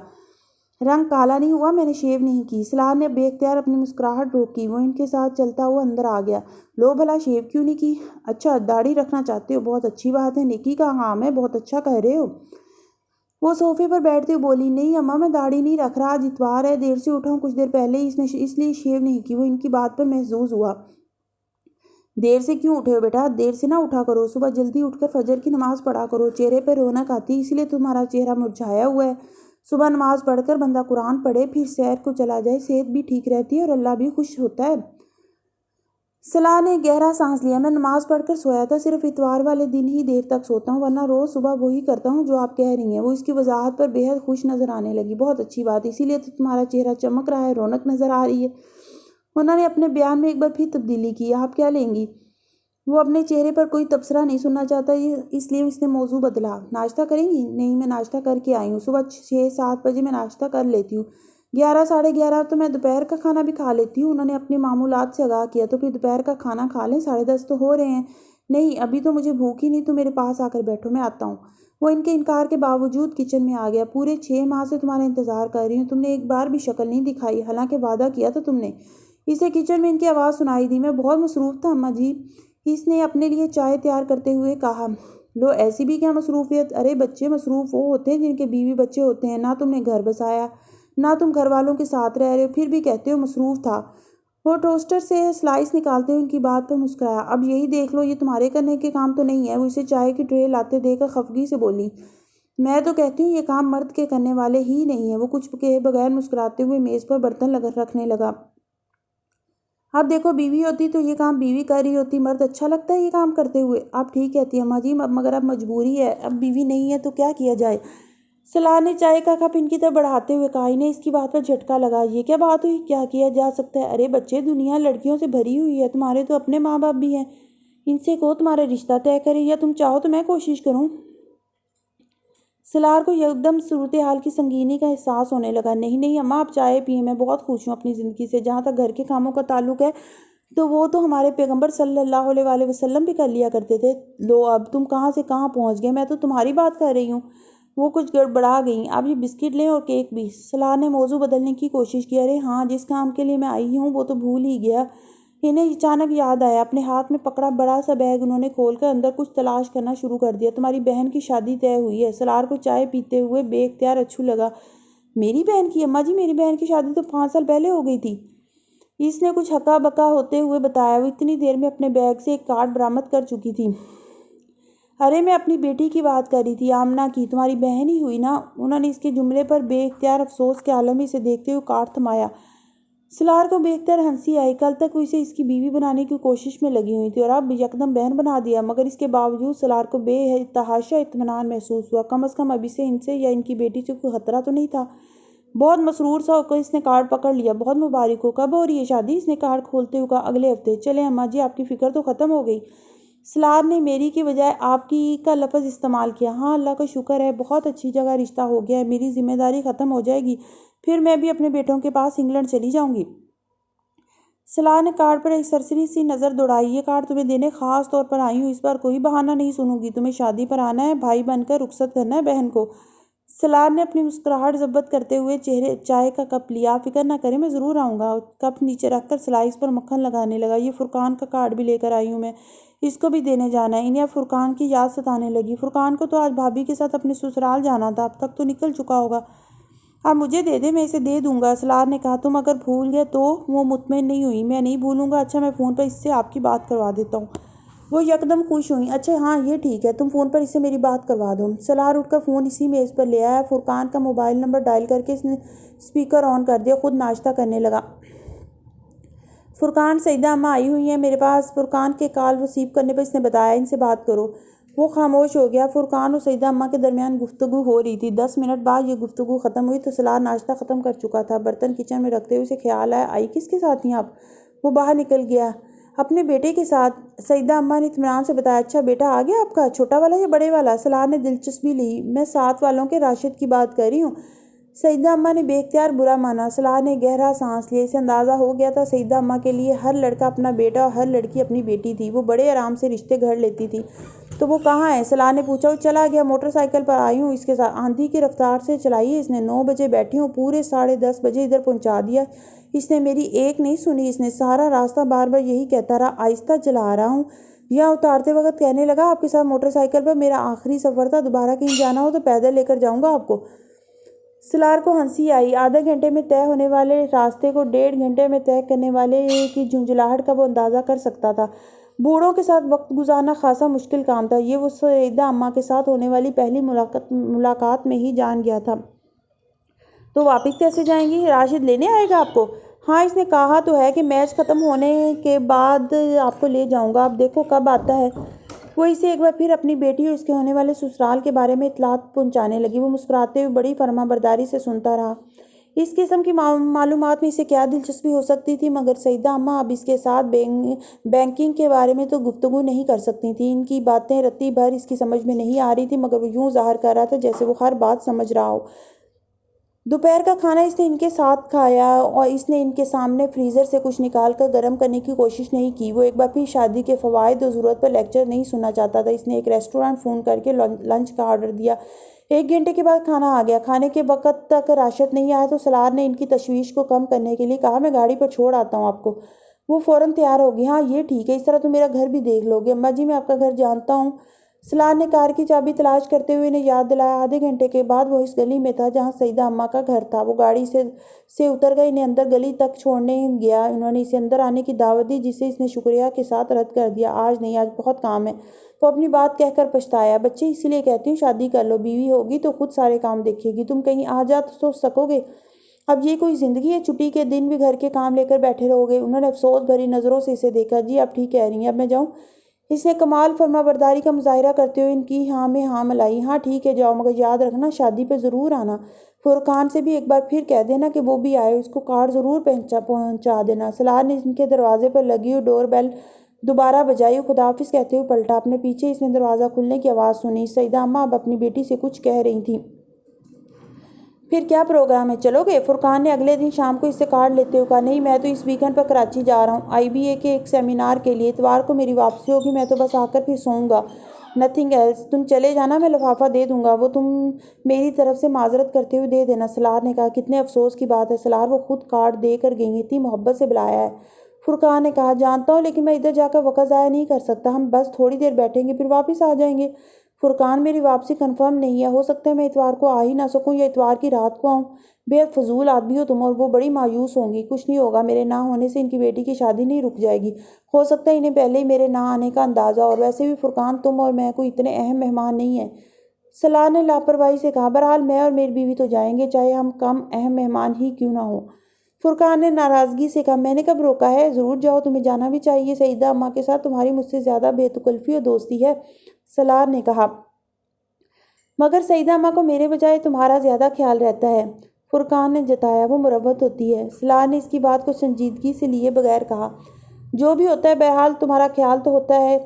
رنگ کالا نہیں ہوا، میں نے شیو نہیں کی۔ سالار نے بے اختیار اپنی مسکراہٹ روکی۔ وہ ان کے ساتھ چلتا ہوا اندر آ گیا۔ لو بھلا شیو کیوں نہیں کی؟ اچھا، داڑھی رکھنا چاہتے ہو، بہت اچھی بات ہے، نیکی کا کام ہے، بہت اچھا کہہ رہے ہو۔ وہ صوفے پر بیٹھتے ہوئے بولی، نہیں اماں، میں داڑھی نہیں رکھ رہا، آج اتوار ہے، دیر سے اٹھا ہوں کچھ دیر پہلے ہی، اس لیے شیو نہیں کی۔ وہ ان کی بات پر محظوظ ہوا۔ دیر سے کیوں اٹھے ہو بیٹا؟ دیر سے نہ اٹھا کرو، صبح جلدی اٹھ کر فجر کی نماز پڑھا کرو، چہرے پہ رونق آتی، اسی لیے تمہارا چہرہ مرجھایا ہوا ہے۔ صبح نماز پڑھ کر بندہ قرآن پڑھے، پھر سیر کو چلا جائے، صحت بھی ٹھیک رہتی ہے اور اللہ بھی خوش ہوتا ہے۔ سالار نے گہرا سانس لیا۔ میں نماز پڑھ کر سویا تھا، صرف اتوار والے دن ہی دیر تک سوتا ہوں، ورنہ روز صبح وہی کرتا ہوں جو آپ کہہ رہی ہیں۔ وہ اس کی وضاحت پر بے حد خوش نظر آنے لگی۔ بہت اچھی بات، اسی لیے تو تمہارا چہرہ چمک رہا ہے، رونق نظر آ رہی ہے۔ انہوں نے اپنے بیان میں ایک بار پھر تبدیلی کی۔ آپ کیا لیں گی؟ وہ اپنے چہرے پر کوئی تبصرہ نہیں سننا چاہتا، اس لیے اس نے موضوع بدلا۔ ناشتہ کریں گی؟ نہیں، میں ناشتہ کر کے آئی ہوں، صبح 6-7 بجے میں ناشتہ کر لیتی ہوں، 11-11:30 تو میں دوپہر کا کھانا بھی کھا لیتی ہوں۔ انہوں نے اپنی معمولات سے آگاہ کیا۔ تو پھر دوپہر کا کھانا کھا لیں، 10:30 تو ہو رہے ہیں۔ نہیں، ابھی تو مجھے بھوک ہی نہیں، تو میرے پاس آ کر بیٹھو، میں آتا ہوں۔ وہ ان کے انکار کے باوجود کچن میں آ گیا۔ پورے 6 ماہ سے تمہارا انتظار کر رہی ہوں، تم نے ایک بار بھی شکل نہیں دکھائی، حالانکہ وعدہ کیا تھا تم نے۔ اسے کچن میں ان کی آواز سنائی دی۔ میں بہت مصروف تھا اماں جی، اس نے اپنے لیے چائے تیار کرتے ہوئے کہا۔ لو، ایسی بھی کیا مصروفیت؟ ارے بچے مصروف وہ ہوتے ہیں جن کے بیوی بچے ہوتے ہیں، نہ تم نے گھر بسایا، نہ تم گھر والوں کے ساتھ رہ رہے ہو، پھر بھی کہتے ہو مصروف تھا۔ وہ ٹوسٹر سے سلائس نکالتے ہوئے ان کی بات پر مسکرایا۔ اب یہی دیکھ لو، یہ تمہارے کرنے کے کام تو نہیں ہے۔ وہ اسے چائے کی ٹرے لاتے دیکھ کر خفگی سے بولی، میں تو کہتی ہوں یہ کام مرد کے کرنے والے ہی نہیں ہیں۔ وہ کچھ کہے بغیر مسکراتے ہوئے میز پر برتن رکھنے لگا۔ اب دیکھو، بیوی ہوتی تو یہ کام بیوی کر رہی ہوتی، مرد اچھا لگتا ہے یہ کام کرتے ہوئے؟ آپ ٹھیک کہتی ہیں اماں جی، مگر اب مجبوری ہے، اب بیوی نہیں ہے تو کیا کیا جائے؟ سالار نے چائے کا کپ ان کی طرف بڑھاتے ہوئے کہا۔ انہیں اس کی بات پر جھٹکا لگا۔ یہ کیا بات ہوئی؟ کیا کیا جا سکتا ہے؟ ارے بچے، دنیا لڑکیوں سے بھری ہوئی ہے، تمہارے تو اپنے ماں باپ بھی ہیں، ان سے کہو تمہارا رشتہ طے کرے، یا تم چاہو تو میں کوشش کروں۔ سالار کو یکدم صورتحال کی سنگینی کا احساس ہونے لگا۔ نہیں نہیں اماں، آپ چائے پئیں، میں بہت خوش ہوں اپنی زندگی سے۔ جہاں تک گھر کے کاموں کا تعلق ہے تو وہ تو ہمارے پیغمبر صلی اللہ علیہ وآلہ وسلم بھی کر لیا کرتے تھے۔ لو، اب تم کہاں سے کہاں پہنچ گئے، میں تو تمہاری بات کر رہی ہوں۔ وہ کچھ گڑبڑا گئیں۔ اب یہ بسکٹ لیں اور کیک بھی۔ سالار نے موضوع بدلنے کی کوشش کی۔ ارے ہاں، جس کام کے لیے میں آئی ہوں وہ تو بھول ہی گیا۔ انہیں اچانک یاد آیا۔ اپنے ہاتھ میں پکڑا بڑا سا بیگ انہوں نے کھول کر اندر کچھ تلاش کرنا شروع کر دیا۔ تمہاری بہن کی شادی طے ہوئی ہے؟ سالار کو چائے پیتے ہوئے بے اختیار اچھو لگا۔ میری بہن کی؟ اماں جی، میری بہن کی شادی تو 5 سال پہلے ہو گئی تھی، اس نے کچھ ہکا بکا ہوتے ہوئے بتایا۔ وہ اتنی دیر میں اپنے بیگ سے ایک کارڈ برآمد کر چکی تھی۔ ارے میں اپنی بیٹی کی بات کر رہی تھی، آمنہ کی، تمہاری بہن ہی ہوئی نا؟ انہوں نے اس کے جملے پر بے اختیار افسوس کے عالم سے دیکھتے ہوئے کارڈ تھمایا۔ سلار کو دیکھ کر ہنسی آئی۔ کل تک وہ اسے اس کی بیوی بنانے کی کوشش میں لگی ہوئی تھی اور اب یکدم بہن بنا دیا، مگر اس کے باوجود سلار کو بے تحاشا اطمینان محسوس ہوا۔ کم از کم ابھی سے ان سے یا ان کی بیٹی سے کوئی خطرہ تو نہیں تھا۔ بہت مسرور سا ہو کر اس نے کارڈ پکڑ لیا۔ بہت مبارک ہو، کب ہو رہی ہے شادی؟ اس نے کارڈ کھولتے ہوئے کہا، اگلے ہفتے۔ چلیں اماں جی، آپ کی فکر تو ختم ہو گئی۔ سلار نے میری کی بجائے آپ کی کا لفظ استعمال کیا۔ ہاں اللہ کا شکر ہے، بہت اچھی جگہ رشتہ ہو گیا ہے، میری ذمہ داری ختم ہو جائے گی، پھر میں بھی اپنے بیٹوں کے پاس انگلینڈ چلی جاؤں گی۔ سلار نے کارڈ پر ایک سرسری سی نظر دوڑائی۔ یہ کارڈ تمہیں دینے خاص طور پر آئی ہوں، اس بار کوئی بہانہ نہیں سنوں گی، تمہیں شادی پر آنا ہے، بھائی بن کر رخصت کرنا ہے بہن کو۔ سلار نے اپنی مسکراہٹ ضبط کرتے ہوئے چائے کا کپ لیا۔ فکر نہ کریں، میں ضرور آؤں گا۔ کپ نیچے رکھ کر سلائس پر مکھن لگانے لگا۔ یہ فرقان کا کارڈ بھی لے کر آئی ہوں میں، اس کو بھی دینے جانا ہے۔ انہیں اب فرقان کی یاد ستانے لگی۔ فرقان کو تو آج بھابھی کے ساتھ اپنے سسرال جانا تھا، اب تک تو نکل چکا ہوگا۔ آپ مجھے دے دیں، میں اسے دے دوں گا، سلار نے کہا۔ تم اگر بھول گئے تو؟ وہ مطمئن نہیں ہوئی۔ میں نہیں بھولوں گا۔ اچھا، میں فون پر اس سے آپ کی بات کروا دیتا ہوں۔ وہ یکدم خوش ہوئیں۔ اچھا ہاں یہ ٹھیک ہے، تم فون پر اس سے میری بات کروا دو۔ سلار اٹھ کر فون اسی میز پر لے آیا، فرقان کا موبائل نمبر ڈائل کر کے اس نے اسپیکر آن کر دیا، خود ناشتہ کرنے لگا۔ فرقان، سعیدہ اماں آئی ہوئی ہیں میرے پاس۔ فرقان کے کال ریسیو کرنے پر اس نے بتایا، ان سے بات کرو۔ وہ خاموش ہو گیا۔ فرقان اور سعیدہ اماں کے درمیان گفتگو ہو رہی تھی۔ 10 منٹ بعد یہ گفتگو ختم ہوئی تو سلار ناشتہ ختم کر چکا تھا۔ برتن کچن میں رکھتے ہوئے اسے خیال آیا، آئی کس کے ساتھ تھیں آپ؟ وہ باہر نکل گیا۔ اپنے بیٹے کے ساتھ، سعیدہ اماں نے اطمینان سے بتایا۔ اچھا بیٹا آ گیا آپ کا، چھوٹا والا یا بڑے والا؟ سلار نے دلچسپی لی۔ میں ساتھ والوں کے راشد کی بات کر رہی ہوں۔ سعیدہ اماں نے بے اختیار برا مانا۔ سلار نے گہرا سانس لیا۔ اسے اندازہ ہو گیا تھا سعیدہ اماں کے لیے ہر لڑکا اپنا بیٹا اور ہر لڑکی اپنی بیٹی تھی۔ وہ بڑے آرام سے رشتے گھڑ لیتی تھی۔ تو وہ کہاں ہے؟ سلار نے پوچھا۔ وہ چلا گیا، موٹر سائیکل پر آئی ہوں اس کے ساتھ، آندھی کی رفتار سے چلائی ہے اس نے۔ 9 بجے بیٹھی ہوں، پورے 10:30 بجے ادھر پہنچا دیا اس نے۔ میری ایک نہیں سنی اس نے، سارا راستہ بار بار یہی کہتا رہا، آہستہ چلا رہا ہوں۔ یہاں اتارتے وقت کہنے لگا، آپ کے ساتھ موٹر سائیکل پر میرا آخری سفر تھا، دوبارہ کہیں جانا ہو تو پیدل لے کر جاؤں گا آپ کو۔ سلار کو ہنسی آئی۔ آدھے گھنٹے میں طے ہونے والے راستے کو 1.5 گھنٹے میں طے کرنے والے کی جھنجھلاہٹ کا وہ اندازہ کر سکتا تھا۔ بوڑھوں کے ساتھ وقت گزارنا خاصا مشکل کام تھا، یہ وہ سعیدہ اماں کے ساتھ ہونے والی پہلی ملاقات میں ہی جان گیا تھا۔ تو واپس کیسے جائیں گی؟ راشد لینے آئے گا آپ کو؟ ہاں اس نے کہا تو ہے کہ میچ ختم ہونے کے بعد آپ کو لے جاؤں گا، اب دیکھو کب آتا ہے۔ وہ اسے ایک بار پھر اپنی بیٹی اور اس کے ہونے والے سسرال کے بارے میں اطلاعات پہنچانے لگی۔ وہ مسکراتے ہوئے بڑی فرما برداری سے سنتا رہا۔ اس قسم کی معلومات میں اسے کیا دلچسپی ہو سکتی تھی، مگر سعیدہ اماں اب اس کے ساتھ بینکنگ کے بارے میں تو گفتگو نہیں کر سکتی تھیں۔ ان کی باتیں رتی بھر اس کی سمجھ میں نہیں آ رہی تھی، مگر وہ یوں ظاہر کر رہا تھا جیسے وہ ہر بات سمجھ رہا ہو۔ دوپہر کا کھانا اس نے ان کے ساتھ کھایا اور اس نے ان کے سامنے فریزر سے کچھ نکال کر گرم کرنے کی کوشش نہیں کی۔ وہ ایک بار پھر شادی کے فوائد اور ضرورت پر لیکچر نہیں سننا چاہتا تھا۔ اس نے ایک ریسٹورانٹ فون کر کے لنچ کا آرڈر دیا۔ 1 گھنٹے کے بعد کھانا آ گیا۔ کھانے کے وقت تک راشد نہیں آیا تو سلار نے ان کی تشویش کو کم کرنے کے لیے کہا، میں گاڑی پر چھوڑ آتا ہوں آپ کو۔ وہ فوراً تیار ہو گئی۔ ہاں یہ ٹھیک ہے، اس طرح تم میرا گھر بھی دیکھ لو گے۔ اماں جی میں آپ کا گھر جانتا ہوں۔ سلار نے کار کی چابی تلاش کرتے ہوئے انہیں یاد دلایا۔ آدھے گھنٹے کے بعد وہ اس گلی میں تھا جہاں سعیدہ اماں کا گھر تھا۔ وہ گاڑی سے اتر گئے، انہیں اندر گلی تک چھوڑنے گیا۔ انہوں نے اسے اندر آنے کی دعوت دی جسے اس نے شکریہ کے ساتھ رد کر دیا۔ آج نہیں، آج بہت کام ہے۔ وہ اپنی بات کہہ کر پچھتایا۔ بچے اسی لیے کہتی ہوں شادی کر لو، بیوی ہوگی تو خود سارے کام دیکھے گی، تم کہیں آ جا تو سکو گے؟ اب یہ کوئی زندگی ہے؟ چھٹی کے دن بھی گھر کے کام لے کر بیٹھے رہو گے؟ انہوں نے افسوس بھری نظروں سے اسے دیکھا۔ جی آپ ٹھیک کہہ رہی ہیں، اب میں جاؤں؟ اس نے کمال فرما برداری کا مظاہرہ کرتے ہوئے ان کی ہاں میں ہاں ملائی۔ ہاں ٹھیک ہے جاؤ، مگر یاد رکھنا شادی پہ ضرور آنا۔ فرقان سے بھی ایک بار پھر کہہ دینا کہ وہ بھی آئے، اس کو کارڈ ضرور پہنچا دینا۔ سلار نے ان کے دروازے پر لگی ہوئی ڈور بیل دوبارہ بجائی اور خداحافظ کہتے ہوئے پلٹا۔ اپنے پیچھے اس نے دروازہ کھلنے کی آواز سنی۔ سعیدہ اماں اب اپنی بیٹی سے کچھ کہہ رہی تھیں۔ پھر کیا پروگرام ہے، چلو گے؟ فرقان نے اگلے دن شام کو اس سے کارڈ لیتے ہوئے کہا۔ نہیں میں تو اس ویکینڈ پر کراچی جا رہا ہوں، IBA کے ایک سیمینار کے لیے، اتوار کو میری واپسی ہوگی، میں تو بس آ کر پھر سوؤں گا، نتھنگ ایلس۔ تم چلے جانا، میں لفافہ دے دوں گا، وہ تم میری طرف سے معذرت کرتے ہوئے دے دینا۔ سلار نے کہا، کتنے افسوس کی بات ہے سلار، وہ خود کارڈ دے کر گئی ہیں، اتنی محبت سے بلایا ہے۔ فرقان نے کہا، جانتا ہوں لیکن میں ادھر جا کر وقت ضائع نہیں کر سکتا، ہم بس تھوڑی دیر بیٹھیں گے پھر واپس آ جائیں گے۔ فرقان میری واپسی کنفرم نہیں ہے، ہو سکتا ہے میں اتوار کو آ ہی نہ سکوں یا اتوار کی رات کو آؤں۔ بے حد فضول آدمی ہو تم، اور وہ بڑی مایوس ہوں گی۔ کچھ نہیں ہوگا، میرے نہ ہونے سے ان کی بیٹی کی شادی نہیں رک جائے گی، ہو سکتا ہے انہیں پہلے ہی میرے نہ آنے کا اندازہ، اور ویسے بھی فرقان تم اور میں کوئی اتنے اہم مہمان نہیں ہیں۔ سلار نے لاپرواہی سے کہا، بہرحال میں اور میری بیوی تو جائیں گے، چاہے ہم کم اہم مہمان ہی کیوں نہ ہوں۔ فرقان نے ناراضگی سے کہا، میں نے کب روکا ہے؟ ضرور جاؤ، تمہیں جانا بھی چاہیے، سعیدہ اماں کے ساتھ تمہاری مجھ سے زیادہ بے تکلفی اور دوستی ہے، سلار نے کہا۔ مگر سعیدہ اماں کو میرے بجائے تمہارا زیادہ خیال رہتا ہے، فرقان نے جتایا۔ وہ مروت ہوتی ہے، سلار نے اس کی بات کو سنجیدگی سے لیے بغیر کہا۔ جو بھی ہوتا ہے بہرحال تمہارا خیال تو ہوتا ہے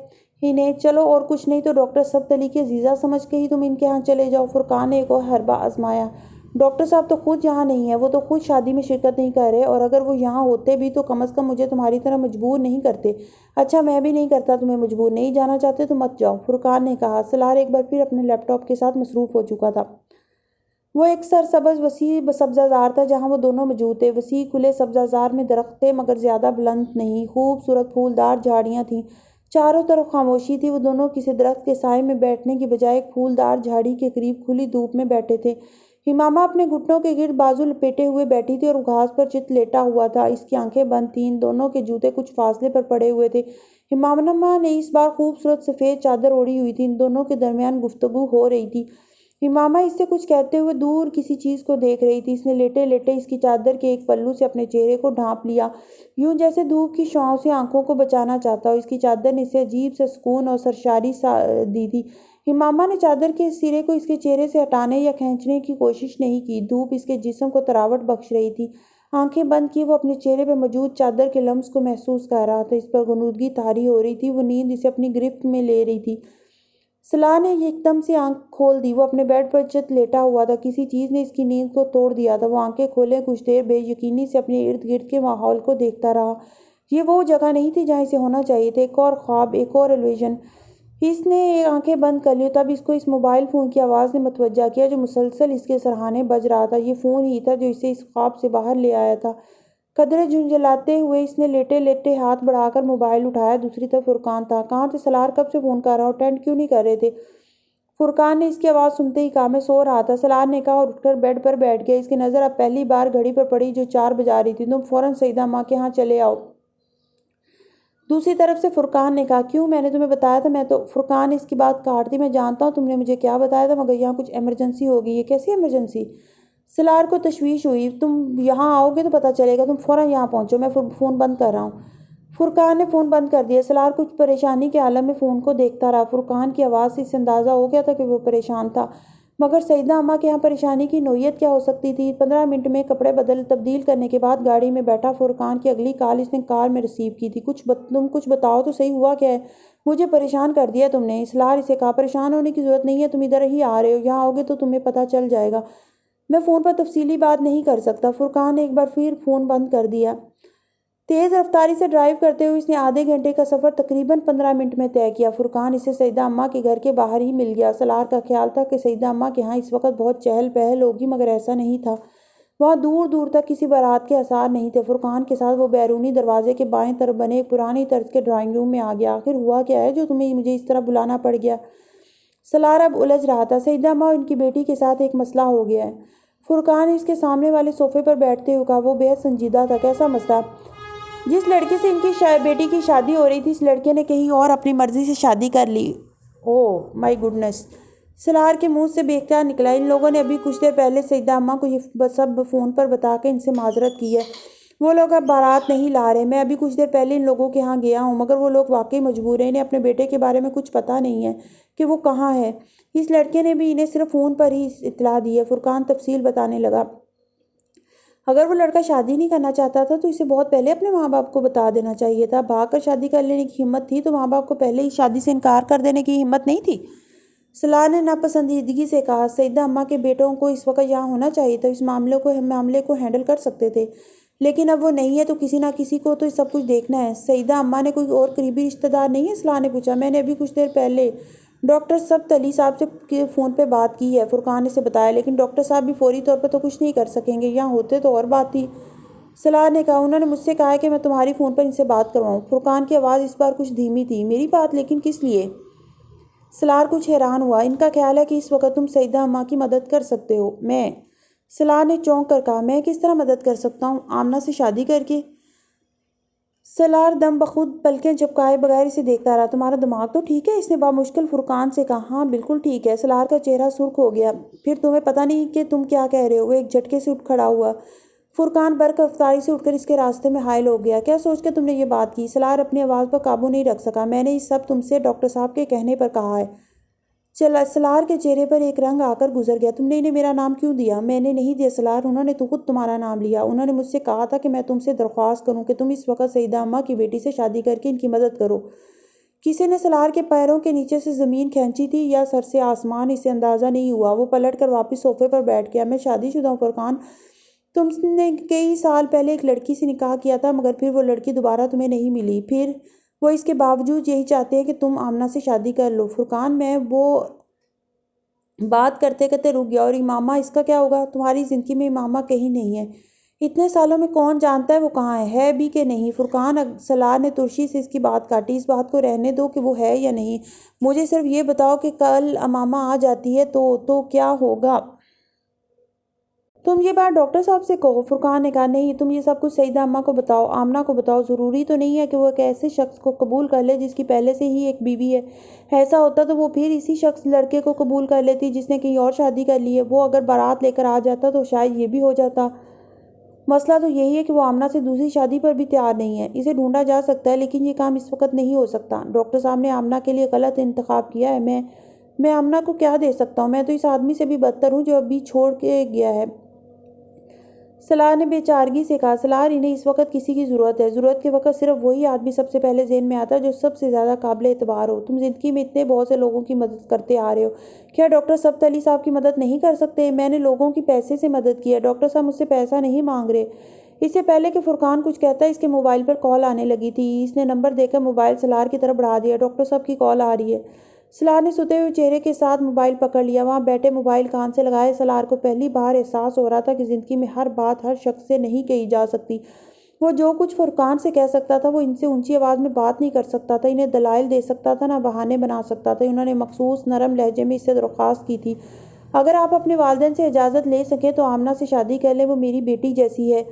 انہیں، چلو اور کچھ نہیں تو ڈاکٹر سبت علی کے عزیزہ سمجھ کے ہی تم ان کے ہاں چلے جاؤ۔ فرقان نے ایک اور حربہ آزمایا۔ ڈاکٹر صاحب تو خود یہاں نہیں ہیں، وہ تو خود شادی میں شرکت نہیں کر رہے، اور اگر وہ یہاں ہوتے بھی تو کم از کم مجھے تمہاری طرح مجبور نہیں کرتے۔ اچھا میں بھی نہیں کرتا تمہیں مجبور، نہیں جانا چاہتے تو مت جاؤ، فرقان نے کہا۔ سلار ایک بار پھر اپنے لیپ ٹاپ کے ساتھ مصروف ہو چکا تھا۔ وہ ایک سرسبز وسیع سبزہ زار تھا جہاں وہ دونوں موجود تھے۔ وسیع کھلے سبزہ زار میں درخت تھے مگر زیادہ بلند نہیں، خوبصورت پھولدار جھاڑیاں تھیں، چاروں طرف خاموشی تھی۔ وہ دونوں کسی درخت کے سائے میں بیٹھنے کی بجائے ایک پھولدار جھاڑی کے قریب کھلی دھوپ میں بیٹھے تھے۔ امامہ اپنے گھٹنوں کے گرد بازو لپیٹے ہوئے بیٹھی تھی اور گھاس پر چت لیٹا ہوا تھا، اس کی آنکھیں بند تھیں، دونوں کے جوتے کچھ فاصلے پر پڑے ہوئے تھے۔ امامہ نے اس بار خوبصورت سفید چادر اوڑھی ہوئی تھی، ان دونوں کے درمیان گفتگو ہو رہی تھی۔ امامہ اس سے کچھ کہتے ہوئے دور کسی چیز کو دیکھ رہی تھی۔ اس نے لیٹے لیٹے اس کی چادر کے ایک پلو سے اپنے چہرے کو ڈھانپ لیا، یوں جیسے دھوپ کی شعاعوں سے آنکھوں کو بچانا چاہتا ہو۔ اس کی چادر نے اسے عجیب سے سکون اور سرشاری دی تھی۔ امامہ نے چادر کے سرے کو اس کے چہرے سے ہٹانے یا کھینچنے کی کوشش نہیں کی، دھوپ اس کے جسم کو تراوٹ بخش رہی تھی۔ آنکھیں بند کیے وہ اپنے چہرے پہ موجود چادر کے لمس کو محسوس کر رہا تھا، اس پر غنودگی طاری ہو رہی تھی، وہ نیند اسے اپنی گرفت میں لے رہی تھی۔ سلار نے ایک دم سے آنکھ کھول دی، وہ اپنے بیڈ پر چت لیٹا ہوا تھا، کسی چیز نے اس کی نیند کو توڑ دیا تھا۔ وہ آنکھیں کھولے کچھ دیر بے یقینی سے اپنے ارد گرد کے ماحول کو دیکھتا رہا۔ یہ وہ جگہ نہیں تھی جہاں اسے ہونا چاہیے تھا، ایک اور خواب، ایک اور الوژن۔ اس نے آنکھیں بند کر لی، تب اس کو اس موبائل فون کی آواز نے متوجہ کیا جو مسلسل اس کے سرہانے بج رہا تھا۔ یہ فون ہی تھا جو اسے اس خواب سے باہر لے آیا تھا۔ قدرے جھنجھلاتے ہوئے اس نے لیٹے لیٹے ہاتھ بڑھا کر موبائل اٹھایا، دوسری طرف فرقان تھا۔ کہاں تھے سلار؟ کب سے فون کر رہا ہوں، اٹینڈ کیوں نہیں کر رہے تھے؟ فرقان نے اس کی آواز سنتے ہی کہا، میں سو رہا تھا، سلار نے کہا اور اٹھ کر بیڈ پر بیٹھ گیا۔ اس کی نظر اب پہلی بار گھڑی پر پڑی جو 4 بجا رہی تھی۔ تم فوراً سعیدہ اماں کے ہاں چلے آؤ، دوسری طرف سے فرقان نے کہا۔ کیوں؟ میں نے تمہیں بتایا تھا، میں تو فرقان نے اس کی بات کاٹ دی، میں جانتا ہوں تم نے مجھے کیا بتایا تھا مگر یہاں کچھ ایمرجنسی ہو گئی ہے۔ کیسی ایمرجنسی؟ سلار کو تشویش ہوئی۔ تم یہاں آؤ گے تو پتہ چلے گا، تم فوراً یہاں پہنچو، میں فون بند کر رہا ہوں۔ فرقان نے فون بند کر دیا۔ سلار کچھ پریشانی کے عالم میں فون کو دیکھتا رہا۔ فرقان کی آواز سے اسے اندازہ ہو گیا تھا کہ وہ پریشان تھا، مگر سعیدہ اماں کے ہاں پریشانی کی نوعیت کیا ہو سکتی تھی؟ 15 منٹ میں کپڑے تبدیل کرنے کے بعد گاڑی میں بیٹھا فرقان کی اگلی کال اس نے کار میں ریسیو کی تھی۔ تم کچھ بتاؤ تو صحیح، ہوا کیا ہے؟ مجھے پریشان کر دیا تم نے، سلار اسے کہا۔ پریشان ہونے کی ضرورت نہیں ہے، تم ادھر ہی آ رہے ہو، یہاں آؤ گے تو تمہیں پتہ چل جائے گا۔ میں فون پر تفصیلی بات نہیں کر سکتا۔ فرقان نے ایک بار پھر فون بند کر دیا۔ تیز رفتاری سے ڈرائیو کرتے ہوئے اس نے آدھے گھنٹے کا سفر تقریباً 15 منٹ میں طے کیا۔ فرقان اسے سعیدہ اماں کے گھر کے باہر ہی مل گیا۔ سلار کا خیال تھا کہ سعیدہ اماں کے ہاں اس وقت بہت چہل پہل ہوگی، مگر ایسا نہیں تھا۔ وہاں دور دور تک کسی بارات کے آثار نہیں تھے۔ فرقان کے ساتھ وہ بیرونی دروازے کے بائیں طرف بنے ایک پرانی طرز کے ڈرائنگ روم میں آ گیا۔ آخر ہوا کیا ہے جو تمہیں مجھے اس طرح بلانا پڑ گیا؟ سلار اب الجھ رہا تھا۔ سعیدہ اماں اور ان کی بیٹی کے ساتھ ایک مسئلہ ہو گیا ہے۔ فرقان نے اس کے سامنے والے صوفے پر بیٹھتے ہوئے کہا۔ وہ بے حد سنجیدہ تھا۔ کیسا مسئلہ؟ جس لڑکے سے ان کی بیٹی کی شادی ہو رہی تھی، اس لڑکے نے کہیں اور اپنی مرضی سے شادی کر لی۔ اوہ مائی گڈنس! سلار کے منہ سے بے اختیار نکلا۔ ان لوگوں نے ابھی کچھ دیر پہلے سعیدہ اماں کو یہ سب فون پر بتا کے ان سے معذرت کی ہے۔ وہ لوگ اب بارات نہیں لا رہے۔ میں ابھی کچھ دیر پہلے ان لوگوں کے ہاں گیا ہوں، مگر وہ لوگ واقعی مجبور ہیں، انہیں اپنے بیٹے کے بارے میں کچھ پتہ نہیں ہے کہ وہ کہاں ہے۔ اس لڑکے نے بھی انہیں صرف فون پر ہی اطلاع دی ہے۔ فرقان تفصیل بتانے لگا۔ اگر وہ لڑکا شادی نہیں کرنا چاہتا تھا تو اسے بہت پہلے اپنے ماں باپ کو بتا دینا چاہیے تھا۔ بھاگ کر شادی کر لینے کی ہمت تھی تو ماں باپ کو پہلے ہی شادی سے انکار کر دینے کی ہمت نہیں تھی؟ سلار نے ناپسندیدگی سے کہا۔ سعیدہ اماں کے بیٹوں کو اس وقت یہاں ہونا چاہیے تھا، اس معاملے کو ہینڈل کر سکتے تھے، لیکن اب وہ نہیں ہے تو کسی نہ کسی کو تو سب کچھ دیکھنا ہے۔ سعیدہ اماں نے کوئی اور قریبی رشتہ دار نہیں ہے؟ سلار نے پوچھا۔ میں نے ابھی کچھ دیر پہلے ڈاکٹر سبت علی صاحب سے فون پہ بات کی ہے، فرقان نے اسے بتایا، لیکن ڈاکٹر صاحب بھی فوری طور پر تو کچھ نہیں کر سکیں گے، یہاں ہوتے تو اور بات تھی، سلار نے کہا۔ انہوں نے مجھ سے کہا ہے کہ میں تمہاری فون پر ان سے بات کرواؤں۔ فرقان کی آواز اس بار کچھ دھیمی تھی۔ میری بات؟ لیکن کس لیے؟ سلار کچھ حیران ہوا۔ ان کا خیال ہے کہ اس وقت تم سعیدہ اماں کی مدد کر سکتے ہو۔ میں؟ سلار نے چونک کر کہا۔ میں کس طرح مدد کر سکتا ہوں؟ آمنہ سے شادی کر کے؟ سلار دم بخود پلکیں جھپکائے بغیر اسے دیکھتا رہا۔ تمہارا دماغ تو ٹھیک ہے؟ اس نے بامشکل فرقان سے کہا۔ ہاں بالکل ٹھیک ہے۔ سلار کا چہرہ سرخ ہو گیا۔ پھر تمہیں پتہ نہیں کہ تم کیا کہہ رہے ہو؟ وہ ایک جھٹکے سے اٹھ کھڑا ہوا۔ فرقان برق رفتاری سے اٹھ کر اس کے راستے میں حائل ہو گیا۔ کیا سوچ کے تم نے یہ بات کی؟ سلار اپنی آواز پر قابو نہیں رکھ سکا۔ میں نے یہ سب تم سے ڈاکٹر صاحب کے کہنے پر کہا ہے۔ سلار کے چہرے پر ایک رنگ آ کر گزر گیا۔ تم نے انہیں میرا نام کیوں دیا؟ میں نے نہیں دیا سلار، انہوں نے تو خود تمہارا نام لیا۔ انہوں نے مجھ سے کہا تھا کہ میں تم سے درخواست کروں کہ تم اس وقت سعیدہ اماں کی بیٹی سے شادی کر کے ان کی مدد کرو۔ کسی نے سلار کے پیروں کے نیچے سے زمین کھینچی تھی یا سر سے آسمان، اسے اندازہ نہیں ہوا۔ وہ پلٹ کر واپس صوفے پر بیٹھ گیا۔ میں شادی شدہ ہوں فرقان، تم نے کئی سال پہلے ایک لڑکی سے نکاح کیا تھا، مگر پھر وہ لڑکی دوبارہ تمہیں نہیں ملی۔ پھر وہ اس کے باوجود یہی چاہتے ہیں کہ تم آمنہ سے شادی کر لو۔ فرقان، میں وہ بات کرتے کرتے رک گیا۔ اور امامہ، اس کا کیا ہوگا؟ تمہاری زندگی میں امامہ کہیں نہیں ہے۔ اتنے سالوں میں کون جانتا ہے وہ کہاں ہے بھی کہ نہیں؟ فرقان، سلار نے ترشی سے اس کی بات کاٹی۔ اس بات کو رہنے دو کہ وہ ہے یا نہیں، مجھے صرف یہ بتاؤ کہ کل امامہ آ جاتی ہے تو کیا ہوگا؟ تم یہ بات ڈاکٹر صاحب سے کہو۔ فرقان نے کہا، نہیں، تم یہ سب کچھ سعیدہ اماں کو بتاؤ، آمنہ کو بتاؤ۔ ضروری تو نہیں ہے کہ وہ ایک ایسے شخص کو قبول کر لے جس کی پہلے سے ہی ایک بیوی ہے۔ ایسا ہوتا تو وہ پھر اسی شخص لڑکے کو قبول کر لیتی جس نے کہیں اور شادی کر لی ہے۔ وہ اگر بارات لے کر آ جاتا تو شاید یہ بھی ہو جاتا۔ مسئلہ تو یہی ہے کہ وہ آمنہ سے دوسری شادی پر بھی تیار نہیں ہے۔ اسے ڈھونڈا جا سکتا ہے، لیکن یہ کام اس وقت نہیں ہو سکتا۔ ڈاکٹر صاحب نے آمنہ کے لیے غلط انتخاب کیا ہے۔ میں آمنہ کو کیا دے سکتا ہوں؟ میں تو اس آدمی سے بھی بدتر ہوں جو ابھی چھوڑ کے گیا ہے۔ سلار نے بے چارگی سے کہا، سلار، انہیں اس وقت کسی کی ضرورت ہے۔ ضرورت کے وقت صرف وہی آدمی سب سے پہلے ذہن میں آتا ہے جو سب سے زیادہ قابل اعتبار ہو۔ تم زندگی میں اتنے بہت سے لوگوں کی مدد کرتے آ رہے ہو، کیا ڈاکٹر سبت علی صاحب کی مدد نہیں کر سکتے؟ میں نے لوگوں کی پیسے سے مدد کی ہے، ڈاکٹر صاحب مجھ سے پیسہ نہیں مانگ رہے۔ اس سے پہلے کہ فرقان کچھ کہتا، اس کے موبائل پر کال آنے لگی تھی۔ اس نے نمبر دے کر موبائل سلار کی طرف بڑھا دیا۔ ڈاکٹر صاحب کی کال آ رہی ہے۔ سلار نے سوتے ہوئے چہرے کے ساتھ موبائل پکڑ لیا۔ وہاں بیٹھے موبائل کان سے لگائے سلار کو پہلی بار احساس ہو رہا تھا کہ زندگی میں ہر بات ہر شخص سے نہیں کہی جا سکتی۔ وہ جو کچھ فرقان سے کہہ سکتا تھا وہ ان سے اونچی آواز میں بات نہیں کر سکتا تھا، انہیں دلائل دے سکتا تھا، نہ بہانے بنا سکتا تھا۔ انہوں نے مخصوص نرم لہجے میں اس سے درخواست کی تھی، اگر آپ اپنے والدین سے اجازت لے سکیں تو آمنہ سے شادی کر لیں، وہ میری بیٹی جیسی ہے۔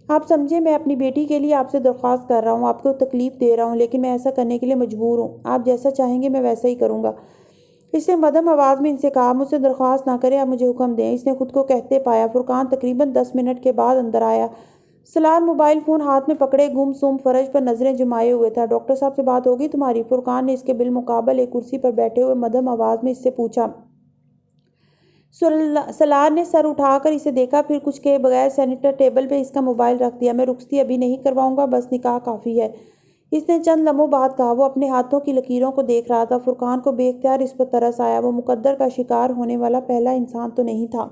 آپ سمجھیں، میں اپنی بیٹی کے لیے آپ سے درخواست کر رہا ہوں، آپ کو تکلیف دے رہا ہوں، لیکن میں ایسا کرنے کے لیے مجبور ہوں۔ آپ جیسا چاہیں گے میں ویسا ہی کروں گا۔ اس نے مدھم آواز میں ان سے کہا، مجھ سے درخواست نہ کریں، آپ مجھے حکم دیں۔ اس نے خود کو کہتے پایا۔ فرقان تقریباً 10 منٹ کے بعد اندر آیا۔ سلار موبائل فون ہاتھ میں پکڑے گم سم فرش پر نظریں جمائے ہوئے تھا۔ ڈاکٹر صاحب سے بات ہوگی تمہاری؟ فرقان نے اس کے بالمقابل ایک کرسی پر بیٹھے ہوئے مدھم آواز میں اس سے پوچھا۔ سلار نے سر اٹھا کر اسے دیکھا، پھر کچھ کہے بغیر سینیٹر ٹیبل پہ اس کا موبائل رکھ دیا۔ میں رخصتی ابھی نہیں کرواؤں گا، بس نکاح کافی ہے۔ اس نے چند لمحوں بعد کہا۔ وہ اپنے ہاتھوں کی لکیروں کو دیکھ رہا تھا۔ فرقان کو بے اختیار اس پر ترس آیا۔ وہ مقدر کا شکار ہونے والا پہلا انسان تو نہیں تھا۔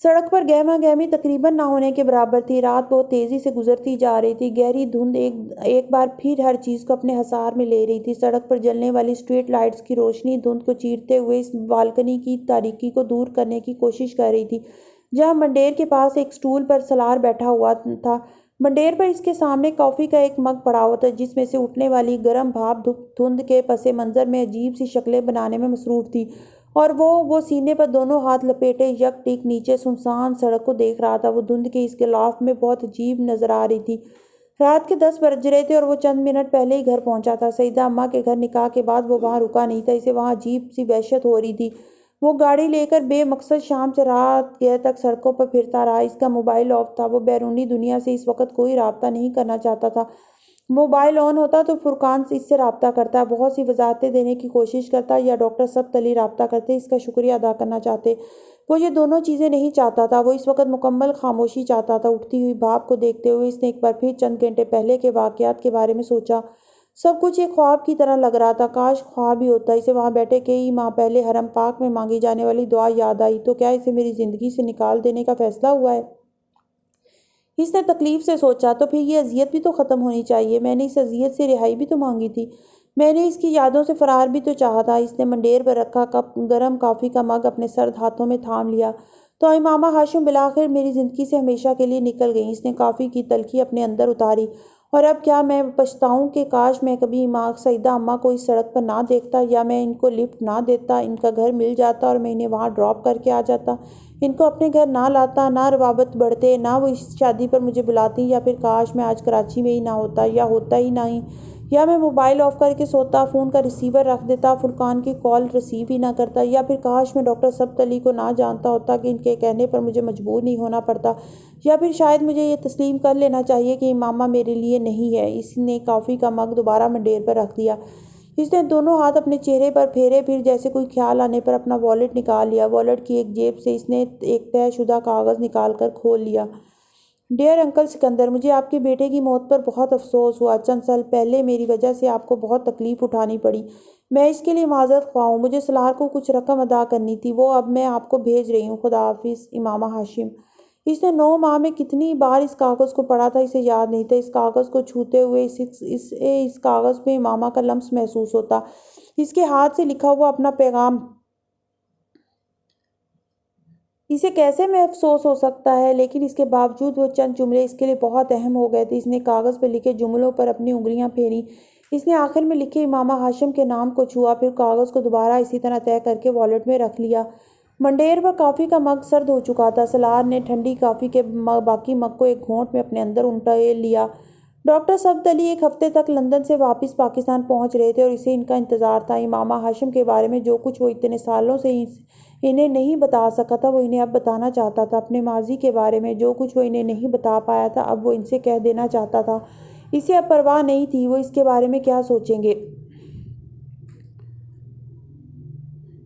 سڑک پر گہما گہمی تقریباً نہ ہونے کے برابر تھی۔ رات بہت تیزی سے گزرتی جا رہی تھی۔ گہری دھند ایک بار پھر ہر چیز کو اپنے حصار میں لے رہی تھی۔ سڑک پر جلنے والی اسٹریٹ لائٹس کی روشنی دھند کو چیرتے ہوئے اس بالکنی کی تاریکی کو دور کرنے کی کوشش کر رہی تھی جہاں منڈیر کے پاس ایک سٹول پر سلار بیٹھا ہوا تھا۔ منڈیر پر اس کے سامنے کافی کا ایک مگ پڑا ہوا تھا جس میں سے اٹھنے والی گرم بھاپ دھند کے پس منظر میں عجیب سی شکلیں بنانے میں مصروف تھی، اور وہ سینے پر دونوں ہاتھ لپیٹے یک ٹک نیچے سنسان سڑک کو دیکھ رہا تھا۔ وہ دھند کے اس غلاف میں بہت عجیب نظر آ رہی تھی۔ رات کے 10 بج رہے تھے اور وہ چند منٹ پہلے ہی گھر پہنچا تھا۔ سعیدہ اماں کے گھر نکاح کے بعد وہ وہاں رکا نہیں تھا۔ اسے وہاں عجیب سی وحشت ہو رہی تھی۔ وہ گاڑی لے کر بے مقصد شام سے رات گئے تک سڑکوں پر پھرتا رہا۔ اس کا موبائل آف تھا۔ وہ بیرونی دنیا سے اس وقت کوئی رابطہ نہیں کرنا چاہتا تھا۔ موبائل آن ہوتا تو فرقان اس سے رابطہ کرتا، بہت سی وضاحتیں دینے کی کوشش کرتا، یا ڈاکٹر سبت علی رابطہ کرتے، اس کا شکریہ ادا کرنا چاہتے۔ وہ یہ دونوں چیزیں نہیں چاہتا تھا۔ وہ اس وقت مکمل خاموشی چاہتا تھا۔ اٹھتی ہوئی بھاپ کو دیکھتے ہوئے اس نے ایک بار پھر چند گھنٹے پہلے کے واقعات کے بارے میں سوچا۔ سب کچھ ایک خواب کی طرح لگ رہا تھا۔ کاش خواب ہی ہوتا۔ اسے وہاں بیٹھے کئی ماہ پہلے حرم پاک میں مانگی جانے والی دعا یاد آئی۔ تو کیا اسے میری زندگی سے نکال دینے کا فیصلہ ہوا ہے؟ اس نے تکلیف سے سوچا۔ تو پھر یہ اذیت بھی تو ختم ہونی چاہیے۔ میں نے اس اذیت سے رہائی بھی تو مانگی تھی۔ میں نے اس کی یادوں سے فرار بھی تو چاہا تھا۔ اس نے منڈیر پر رکھا گرم کافی کا مگ اپنے سرد ہاتھوں میں تھام لیا۔ تو امامہ ہاشم بالآخر میری زندگی سے ہمیشہ کے لیے نکل گئیں۔ اس نے کافی کی تلخی اپنے اندر اتاری۔ اور اب کیا میں پچھتاؤں کہ کاش میں کبھی سعیدہ اماں کو اس سڑک پر نہ دیکھتا، یا میں ان کو لفٹ نہ دیتا، ان کا گھر مل جاتا اور میں انہیں وہاں ڈراپ کر کے آ جاتا، ان کو اپنے گھر نہ لاتا، نہ روابط بڑھتے، نہ وہ اس شادی پر مجھے بلاتی، یا پھر کاش میں آج کراچی میں ہی نہ ہوتا، یا ہوتا ہی نہیں، یا میں موبائل آف کر کے سوتا، فون کا ریسیور رکھ دیتا، فرقان کی کال ریسیو ہی نہ کرتا، یا پھر کاش میں ڈاکٹر سبت علی کو نہ جانتا ہوتا کہ ان کے کہنے پر مجھے مجبور نہیں ہونا پڑتا، یا پھر شاید مجھے یہ تسلیم کر لینا چاہیے کہ امامہ میرے لیے نہیں ہے۔ اس نے کافی کا مگ دوبارہ منڈیر پر رکھ دیا۔ اس نے دونوں ہاتھ اپنے چہرے پر پھیرے، پھر جیسے کوئی خیال آنے پر اپنا والیٹ نکال لیا۔ والیٹ کی ایک جیب سے اس نے ایک طے شدہ کاغذ نکال کر کھول لیا۔ ڈیئر انکل سکندر، مجھے آپ کے بیٹے کی موت پر بہت افسوس ہوا۔ چند سال پہلے میری وجہ سے آپ کو بہت تکلیف اٹھانی پڑی، میں اس کے لیے معذرت خواہ ہوں۔ مجھے سلار کو کچھ رقم ادا کرنی تھی، وہ اب میں آپ کو بھیج رہی ہوں۔ خدا حافظ امامہ ہاشم۔ اس نے 9 ماہ میں کتنی بار اس کاغذ کو پڑھا تھا اسے یاد نہیں تھا۔ اس کاغذ کو چھوتے ہوئے اس کاغذ پہ امامہ کا لمس محسوس ہوتا، اس کے ہاتھ سے لکھا ہوا اپنا پیغام۔ اسے کیسے محسوس ہو سکتا ہے، لیکن اس کے باوجود وہ چند جملے اس کے لیے بہت اہم ہو گئے تھے۔ اس نے کاغذ پہ لکھے جملوں پر اپنی انگلیاں پھیریں۔ اس نے آخر میں لکھے امامہ ہاشم کے نام کو چھوا، پھر کاغذ کو دوبارہ اسی طرح طے کر کے والیٹ میں رکھ لیا۔ منڈیر پر کافی کا مگ سرد ہو چکا تھا۔ سلار نے ٹھنڈی کافی کے باقی مگ کو ایک گھونٹ میں اپنے اندر انٹیل لیا۔ ڈاکٹر سبت علی ایک ہفتے تک لندن سے واپس پاکستان پہنچ رہے تھے اور اسے ان کا انتظار تھا۔ امامہ ہاشم کے بارے میں جو کچھ وہ اتنے سالوں سے انہیں نہیں بتا سکا تھا، وہ انہیں اب بتانا چاہتا تھا۔ اپنے ماضی کے بارے میں جو کچھ وہ انہیں نہیں بتا پایا تھا، اب وہ ان سے کہہ دینا چاہتا تھا۔ اسے اب پرواہ نہیں تھی وہ اس کے بارے میں کیا سوچیں گے۔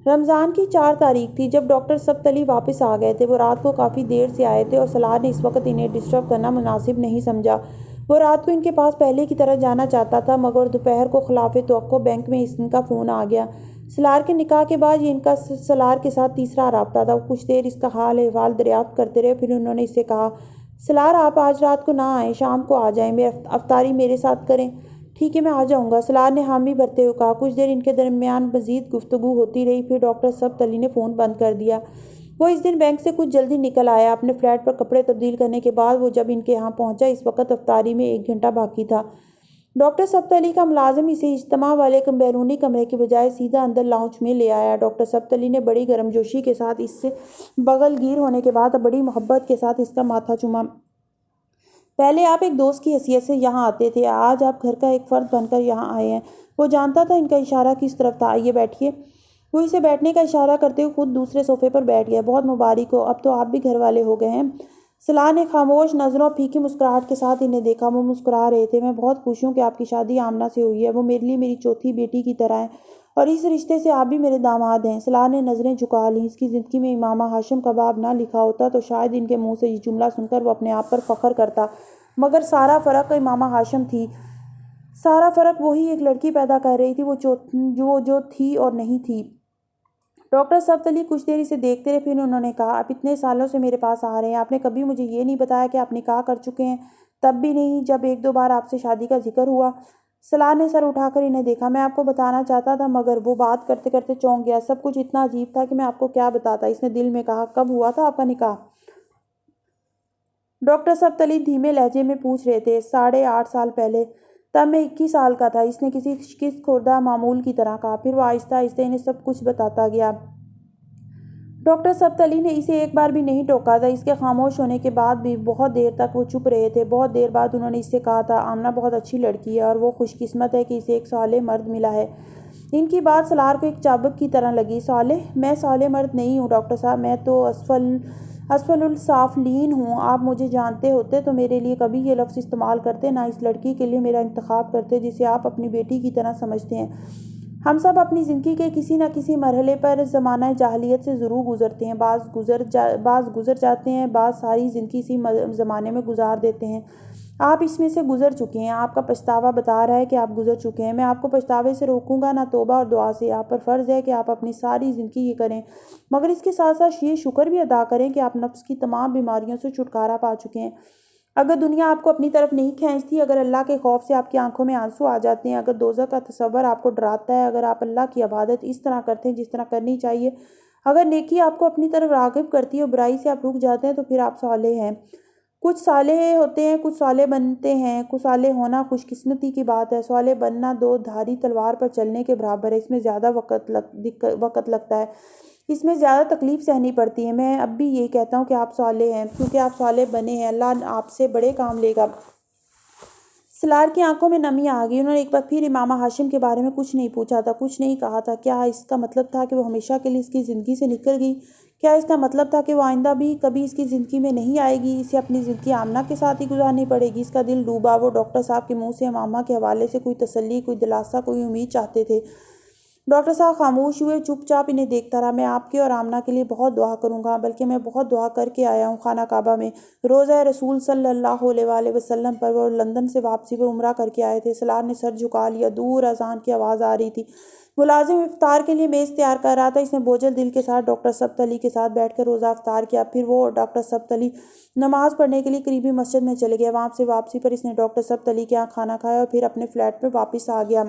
رمضان کی 4 تاریخ تھی جب ڈاکٹر سبت علی واپس آ گئے تھے۔ وہ رات کو کافی دیر سے آئے تھے اور سلار نے اس وقت انہیں ڈسٹرب کرنا مناسب نہیں سمجھا۔ وہ رات کو ان کے پاس پہلے کی طرح جانا چاہتا تھا، مگر دوپہر کو خلاف توقع بینک میں ان کا فون آ گیا۔ سلار کے نکاح کے بعد یہ ان کا سلار کے ساتھ تیسرا رابطہ تھا۔ وہ کچھ دیر اس کا حال احوال دریافت کرتے رہے، پھر انہوں نے اس سے کہا، سلار آپ آج رات کو نہ آئیں، شام کو آ جائیں، افطاری میرے ساتھ کریں۔ ٹھیک ہے، میں آ جاؤں گا، سلار نے حامی بھرتے ہوئے کہا۔ کچھ دیر ان کے درمیان مزید گفتگو ہوتی رہی، پھر ڈاکٹر سبت علی نے فون بند کر دیا۔ وہ اس دن بینک سے کچھ جلدی نکل آیا۔ اپنے فلیٹ پر کپڑے تبدیل کرنے کے بعد وہ جب ان کے یہاں پہنچا، اس وقت افطاری میں 1 گھنٹہ باقی تھا۔ ڈاکٹر سبت علی کا ملازم اسے اجتماع والے بیرونی کمرے کے بجائے سیدھا اندر لاؤنج میں لے آیا۔ ڈاکٹر سبت علی نے بڑی گرمجوشی کے ساتھ اس سے بغل گیر ہونے کے بعد بڑی محبت کے ساتھ اس کا ماتھا چوما۔ پہلے آپ ایک دوست کی حیثیت سے یہاں آتے تھے، آج آپ گھر کا ایک فرد بن کر یہاں آئے ہیں۔ وہ جانتا تھا ان کا اشارہ کس طرف تھا۔ آئیے بیٹھیے۔ وہ اسے بیٹھنے کا اشارہ کرتے ہوئے خود دوسرے صوفے پر بیٹھ گیا۔ بہت مبارک ہو، اب تو آپ بھی گھر والے ہو گئے ہیں۔ سلار نے خاموش نظروں پھیکی مسکراہٹ کے ساتھ انہیں دیکھا۔ وہ مسکرا رہے تھے۔ میں بہت خوش ہوں کہ آپ کی شادی آمنہ سے ہوئی ہے، وہ میرے لیے میری چوتھی بیٹی کی طرح ہے اور اس رشتے سے آپ بھی میرے داماد ہیں۔ سلار نے نظریں جھکا لیں۔ اس کی زندگی میں امامہ ہاشم کا باب نہ لکھا ہوتا تو شاید ان کے منہ سے یہ جملہ سن کر وہ اپنے آپ پر فخر کرتا، مگر سارا فرق امامہ ہاشم تھی۔ سارا فرق وہی ایک لڑکی پیدا کر رہی تھی، وہ جو تھی اور نہیں تھی۔ ڈاکٹر سبت علی کچھ دیر اسے دیکھتے رہے، پھر انہوں نے کہا، آپ اتنے سالوں سے میرے پاس آ رہے ہیں، آپ نے کبھی مجھے یہ نہیں بتایا کہ آپ نکاح کر چکے ہیں؟ تب بھی نہیں جب 1-2 بار آپ سے شادی کا ذکر ہوا۔ سلار نے سر اٹھا کر انہیں دیکھا۔ میں آپ کو بتانا چاہتا تھا، مگر وہ بات کرتے کرتے چونک گیا۔ سب کچھ اتنا عجیب تھا کہ میں آپ کو کیا بتاتا۔ اس نے دل میں کہا، کب ہوا تھا آپ کا نکاح؟ ڈاکٹر سبت علی دھیمے لہجے میں پوچھ رہے تھے۔ 8.5 سال پہلے، تب میں 21 سال کا تھا، اس نے کسی شکست خوردہ معمول کی طرح کہا۔ پھر وہ آہستہ آہستہ انہیں سب کچھ بتاتا گیا۔ ڈاکٹر سبت علی نے اسے ایک بار بھی نہیں ٹوکا تھا۔ اس کے خاموش ہونے کے بعد بھی بہت دیر تک وہ چپ رہے تھے۔ بہت دیر بعد انہوں نے اس سے کہا تھا، آمنہ بہت اچھی لڑکی ہے اور وہ خوش قسمت ہے کہ اسے ایک صالح مرد ملا ہے۔ ان کی بات سلار کو ایک چابک کی طرح لگی۔ صالح؟ میں صالح مرد نہیں ہوں ڈاکٹر صاحب، میں تو اسفل السافلین ہوں۔ آپ مجھے جانتے ہوتے تو میرے لیے کبھی یہ لفظ استعمال کرتے نہ اس لڑکی کے لیے میرا انتخاب کرتے جسے آپ اپنی بیٹی کی طرح سمجھتے ہیں۔ ہم سب اپنی زندگی کے کسی نہ کسی مرحلے پر زمانہ جاہلیت سے ضرور گزرتے ہیں۔ بعض گزر جاتے ہیں، بعض ساری زندگی اسی زمانے میں گزار دیتے ہیں۔ آپ اس میں سے گزر چکے ہیں۔ آپ کا پچھتاوا بتا رہا ہے کہ آپ گزر چکے ہیں۔ میں آپ کو پچھتاوے سے روکوں گا نہ توبہ اور دعا سے۔ آپ پر فرض ہے کہ آپ اپنی ساری زندگی یہ کریں، مگر اس کے ساتھ ساتھ یہ شکر بھی ادا کریں کہ آپ نفس کی تمام بیماریوں سے چھٹکارا پا چکے ہیں۔ اگر دنیا آپ کو اپنی طرف نہیں کھینچتی، اگر اللہ کے خوف سے آپ کی آنکھوں میں آنسو آ جاتے ہیں، اگر دوزخ کا تصور آپ کو ڈراتا ہے، اگر آپ اللہ کی عبادت اس طرح کرتے ہیں جس طرح کرنی چاہیے، اگر نیکی آپ کو اپنی طرف راغب کرتی ہے اور برائی سے آپ رک جاتے ہیں، تو پھر آپ صالح ہیں۔ کچھ صالح ہوتے ہیں، کچھ صالح بنتے ہیں۔ کچھ صالح ہونا خوش قسمتی کی بات ہے، صالح بننا 2 دھاری تلوار پر چلنے کے برابر ہے۔ اس میں زیادہ وقت لگتا ہے، اس میں زیادہ تکلیف سہنی پڑتی ہے۔ میں اب بھی یہی کہتا ہوں کہ آپ صالح ہیں، کیونکہ آپ صالح بنے ہیں، اللہ آپ سے بڑے کام لے گا۔ سلار کی آنکھوں میں نمی آ گئی۔ انہوں نے ایک بار پھر امامہ ہاشم کے بارے میں کچھ نہیں پوچھا تھا، کچھ نہیں کہا تھا۔ کیا اس کا مطلب تھا کہ وہ ہمیشہ کے لیے اس کی زندگی سے نکل گئی؟ کیا اس کا مطلب تھا کہ وہ آئندہ بھی کبھی اس کی زندگی میں نہیں آئے گی؟ اسے اپنی زندگی آمنہ کے ساتھ ہی گزارنی پڑے گی؟ اس کا دل ڈوبا۔ وہ ڈاکٹر صاحب کے منہ سے امامہ کے حوالے سے کوئی تسلی، کوئی دلاسا، کوئی امید چاہتے تھے۔ ڈاکٹر صاحب خاموش ہوئے، چپ چاپ انہیں دیکھتا رہا۔ میں آپ کے اور آمنہ کے لیے بہت دعا کروں گا، بلکہ میں بہت دعا کر کے آیا ہوں۔ خانہ کعبہ میں روضہ رسول صلی اللہ علیہ وآلہ وسلم پر وہ لندن سے واپسی پر عمرہ کر کے آئے تھے۔ سلار نے سر جھکا لیا۔ دور اذان کی آواز آ رہی تھی۔ ملازم افطار کے لیے میز تیار کر رہا تھا۔ اس نے بوجھل دل کے ساتھ ڈاکٹر ثبت علی کے ساتھ بیٹھ کر روزہ افطار کیا۔ پھر وہ اور ڈاکٹر ثبت علی نماز پڑھنے کے لیے قریبی مسجد میں چلے گئے۔ وہاں سے واپسی پر اس نے ڈاکٹر ثبت علی کے یہاں کھانا کھایا اور پھر اپنے فلیٹ میں واپس آ گیا۔